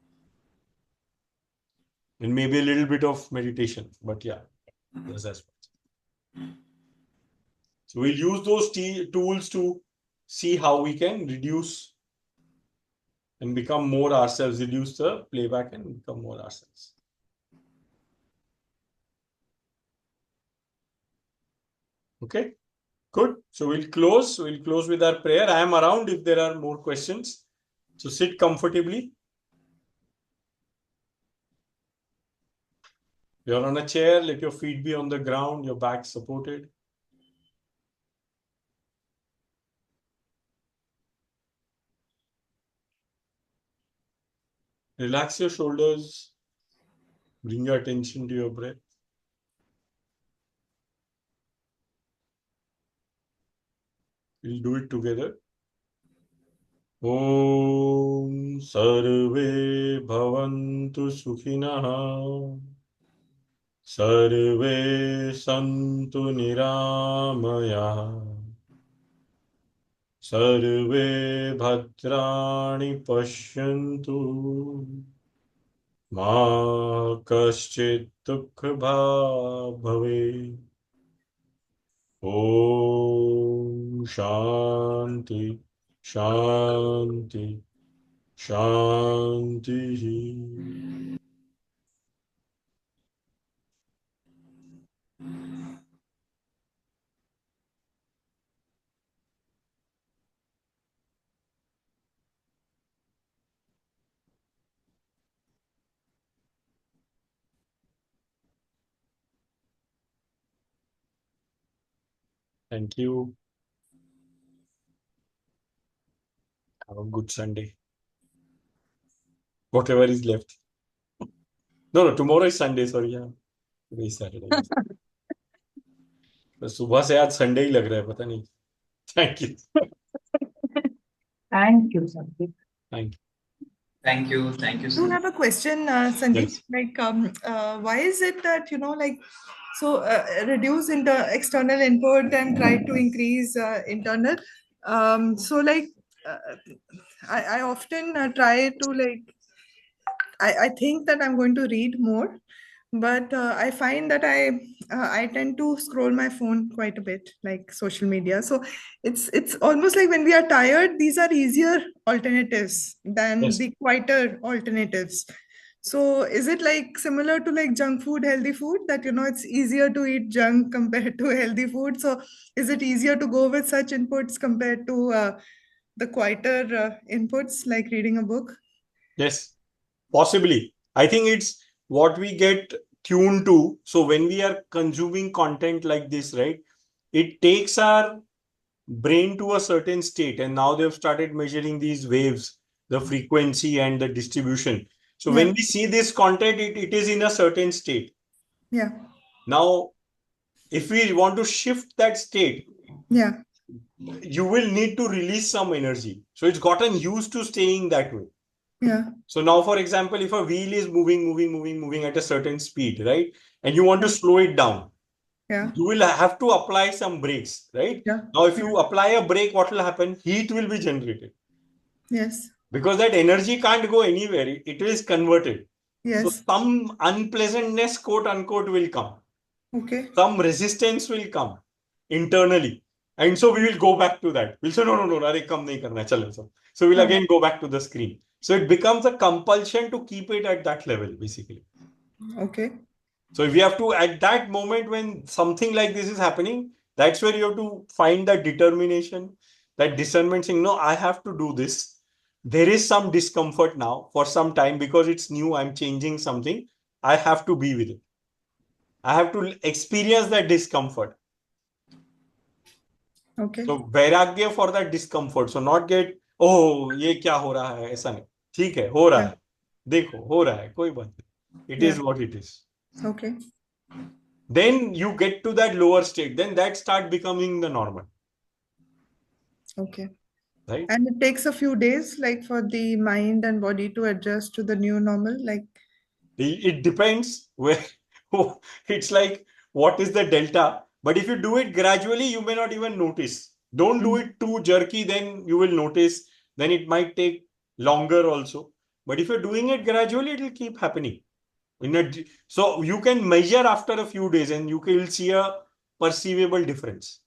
And maybe a little bit of meditation, but yeah, that's as much. So we'll use those tools to see how we can reduce and become more ourselves, reduce the playback and become more ourselves. Okay, good. So we'll close with our prayer. I am around if there are more questions. So sit comfortably. You're on a chair, let your feet be on the ground, your back supported. Relax your shoulders. Bring your attention to your breath. We'll do it together. Om Sarve Bhavantu Sukhinah. Sarve Santu Niramaya. Sarve Bhadrani Pashyantu. Ma Kaschit Dukha Bhave. Om Shanti Shanti Shanti. Thank you. Have a good Sunday. Whatever is left. No, tomorrow is Sunday, sorry. Yeah. Today is Saturday. तो सुबह से आज Sunday ही लग रहा है, पता नहीं. Thank you. Thank you, Sandeep. Thank you. Thank you. Thank you, I do Sandeep. have a question, Sandeep. Yes. Like, why is it that, reduce external input and try to increase internal? So, like, I often try to, I think that I'm going to read more, but I find that I tend to scroll my phone quite a bit, like social media. So it's almost like when we are tired, these are easier alternatives than Yes. the quieter alternatives. So is it like similar to like junk food, healthy food, that it's easier to eat junk compared to healthy food? So is it easier to go with such inputs compared to the quieter inputs like reading a book? Yes, possibly. I think it's what we get tuned to. So when we are consuming content like this, right, it takes our brain to a certain state. And now they've started measuring these waves, the frequency and the distribution. So when Yeah, we see this content, it is in a certain state. yeah, Now, if we want to shift that state, yeah, you will need to release some energy. So it's gotten used to staying that way. yeah, So now, for example, if a wheel is moving at a certain speed, right? And you want to yeah, slow it down, yeah, you will have to apply some brakes, right? yeah, Now, if yeah. you apply a brake, what will happen? Heat will be generated Yes, because that energy can't go anywhere. It is converted. So yes. some unpleasantness, quote unquote, will come. Okay. Some resistance will come internally. And so we will go back to that. We'll say, no, arey, kam nahi karna hai, chalo, chalo. So we'll again go back to the screen. So it becomes a compulsion to keep it at that level, basically. Okay. So if you have to, at that moment when something like this is happening, that's where you have to find that determination, that discernment, saying, no, I have to do this. There is some discomfort now for some time because it's new. I'm changing something. I have to be with it. I have to experience that discomfort. Okay. So vairagya for that discomfort. So not get, oh, ये क्या हो रहा है, ऐसा नहीं. ठीक है, हो रहा Yeah. है. देखो, हो रहा है, कोई बात नहीं. It is Yeah. what it is. Okay. Then you get to that lower state. Then that start becoming the normal, Okay. right? And it takes a few days, like for the mind and body to adjust to the new normal. Like, It depends where. It's like what is the delta. But if you do it gradually, you may not even notice. Don't do it too jerky, then you will notice. Then it might take longer also. But if you're doing it gradually, it will keep happening. So you can measure after a few days and you will see a perceivable difference.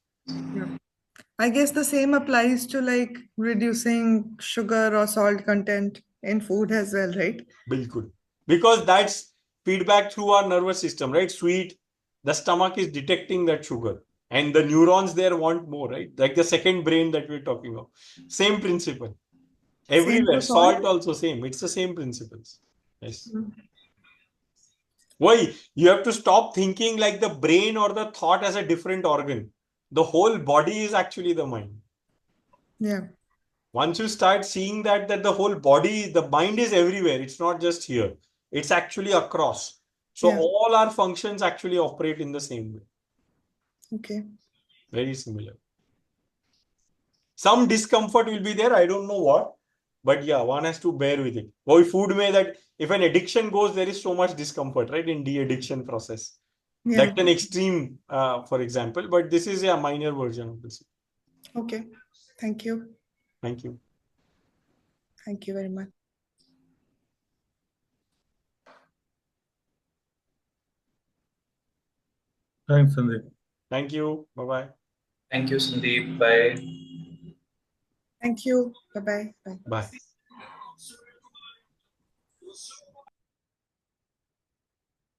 I guess the same applies to like reducing sugar or salt content in food as well, right? Bilkul. Because that's feedback through our nervous system, right? Sweet, the stomach is detecting that sugar. And the neurons there want more, right? Like the second brain that we're talking of. Same principle. Same Everywhere. for salt. Salt also same. It's the same principles. Yes. Why? You have to stop thinking like the brain or the thought as a different organ. The whole body is actually the mind. Yeah. Once you start seeing that the whole body, the mind is everywhere. It's not just here. It's actually across. So Yeah. all our functions actually operate in the same way. Okay. Very similar. Some discomfort will be there. I don't know what. But yeah, one has to bear with it. Or food may that if an addiction goes, there is so much discomfort, right? In de-addiction process. Yeah. That's an extreme, for example. But this is a minor version of this. Okay. Thank you. Thank you. Thank you very much. Thanks, Sandeep. Thank you. Bye-bye. Thank you, Sandeep. Bye. Thank you. Bye-bye. Bye. Bye.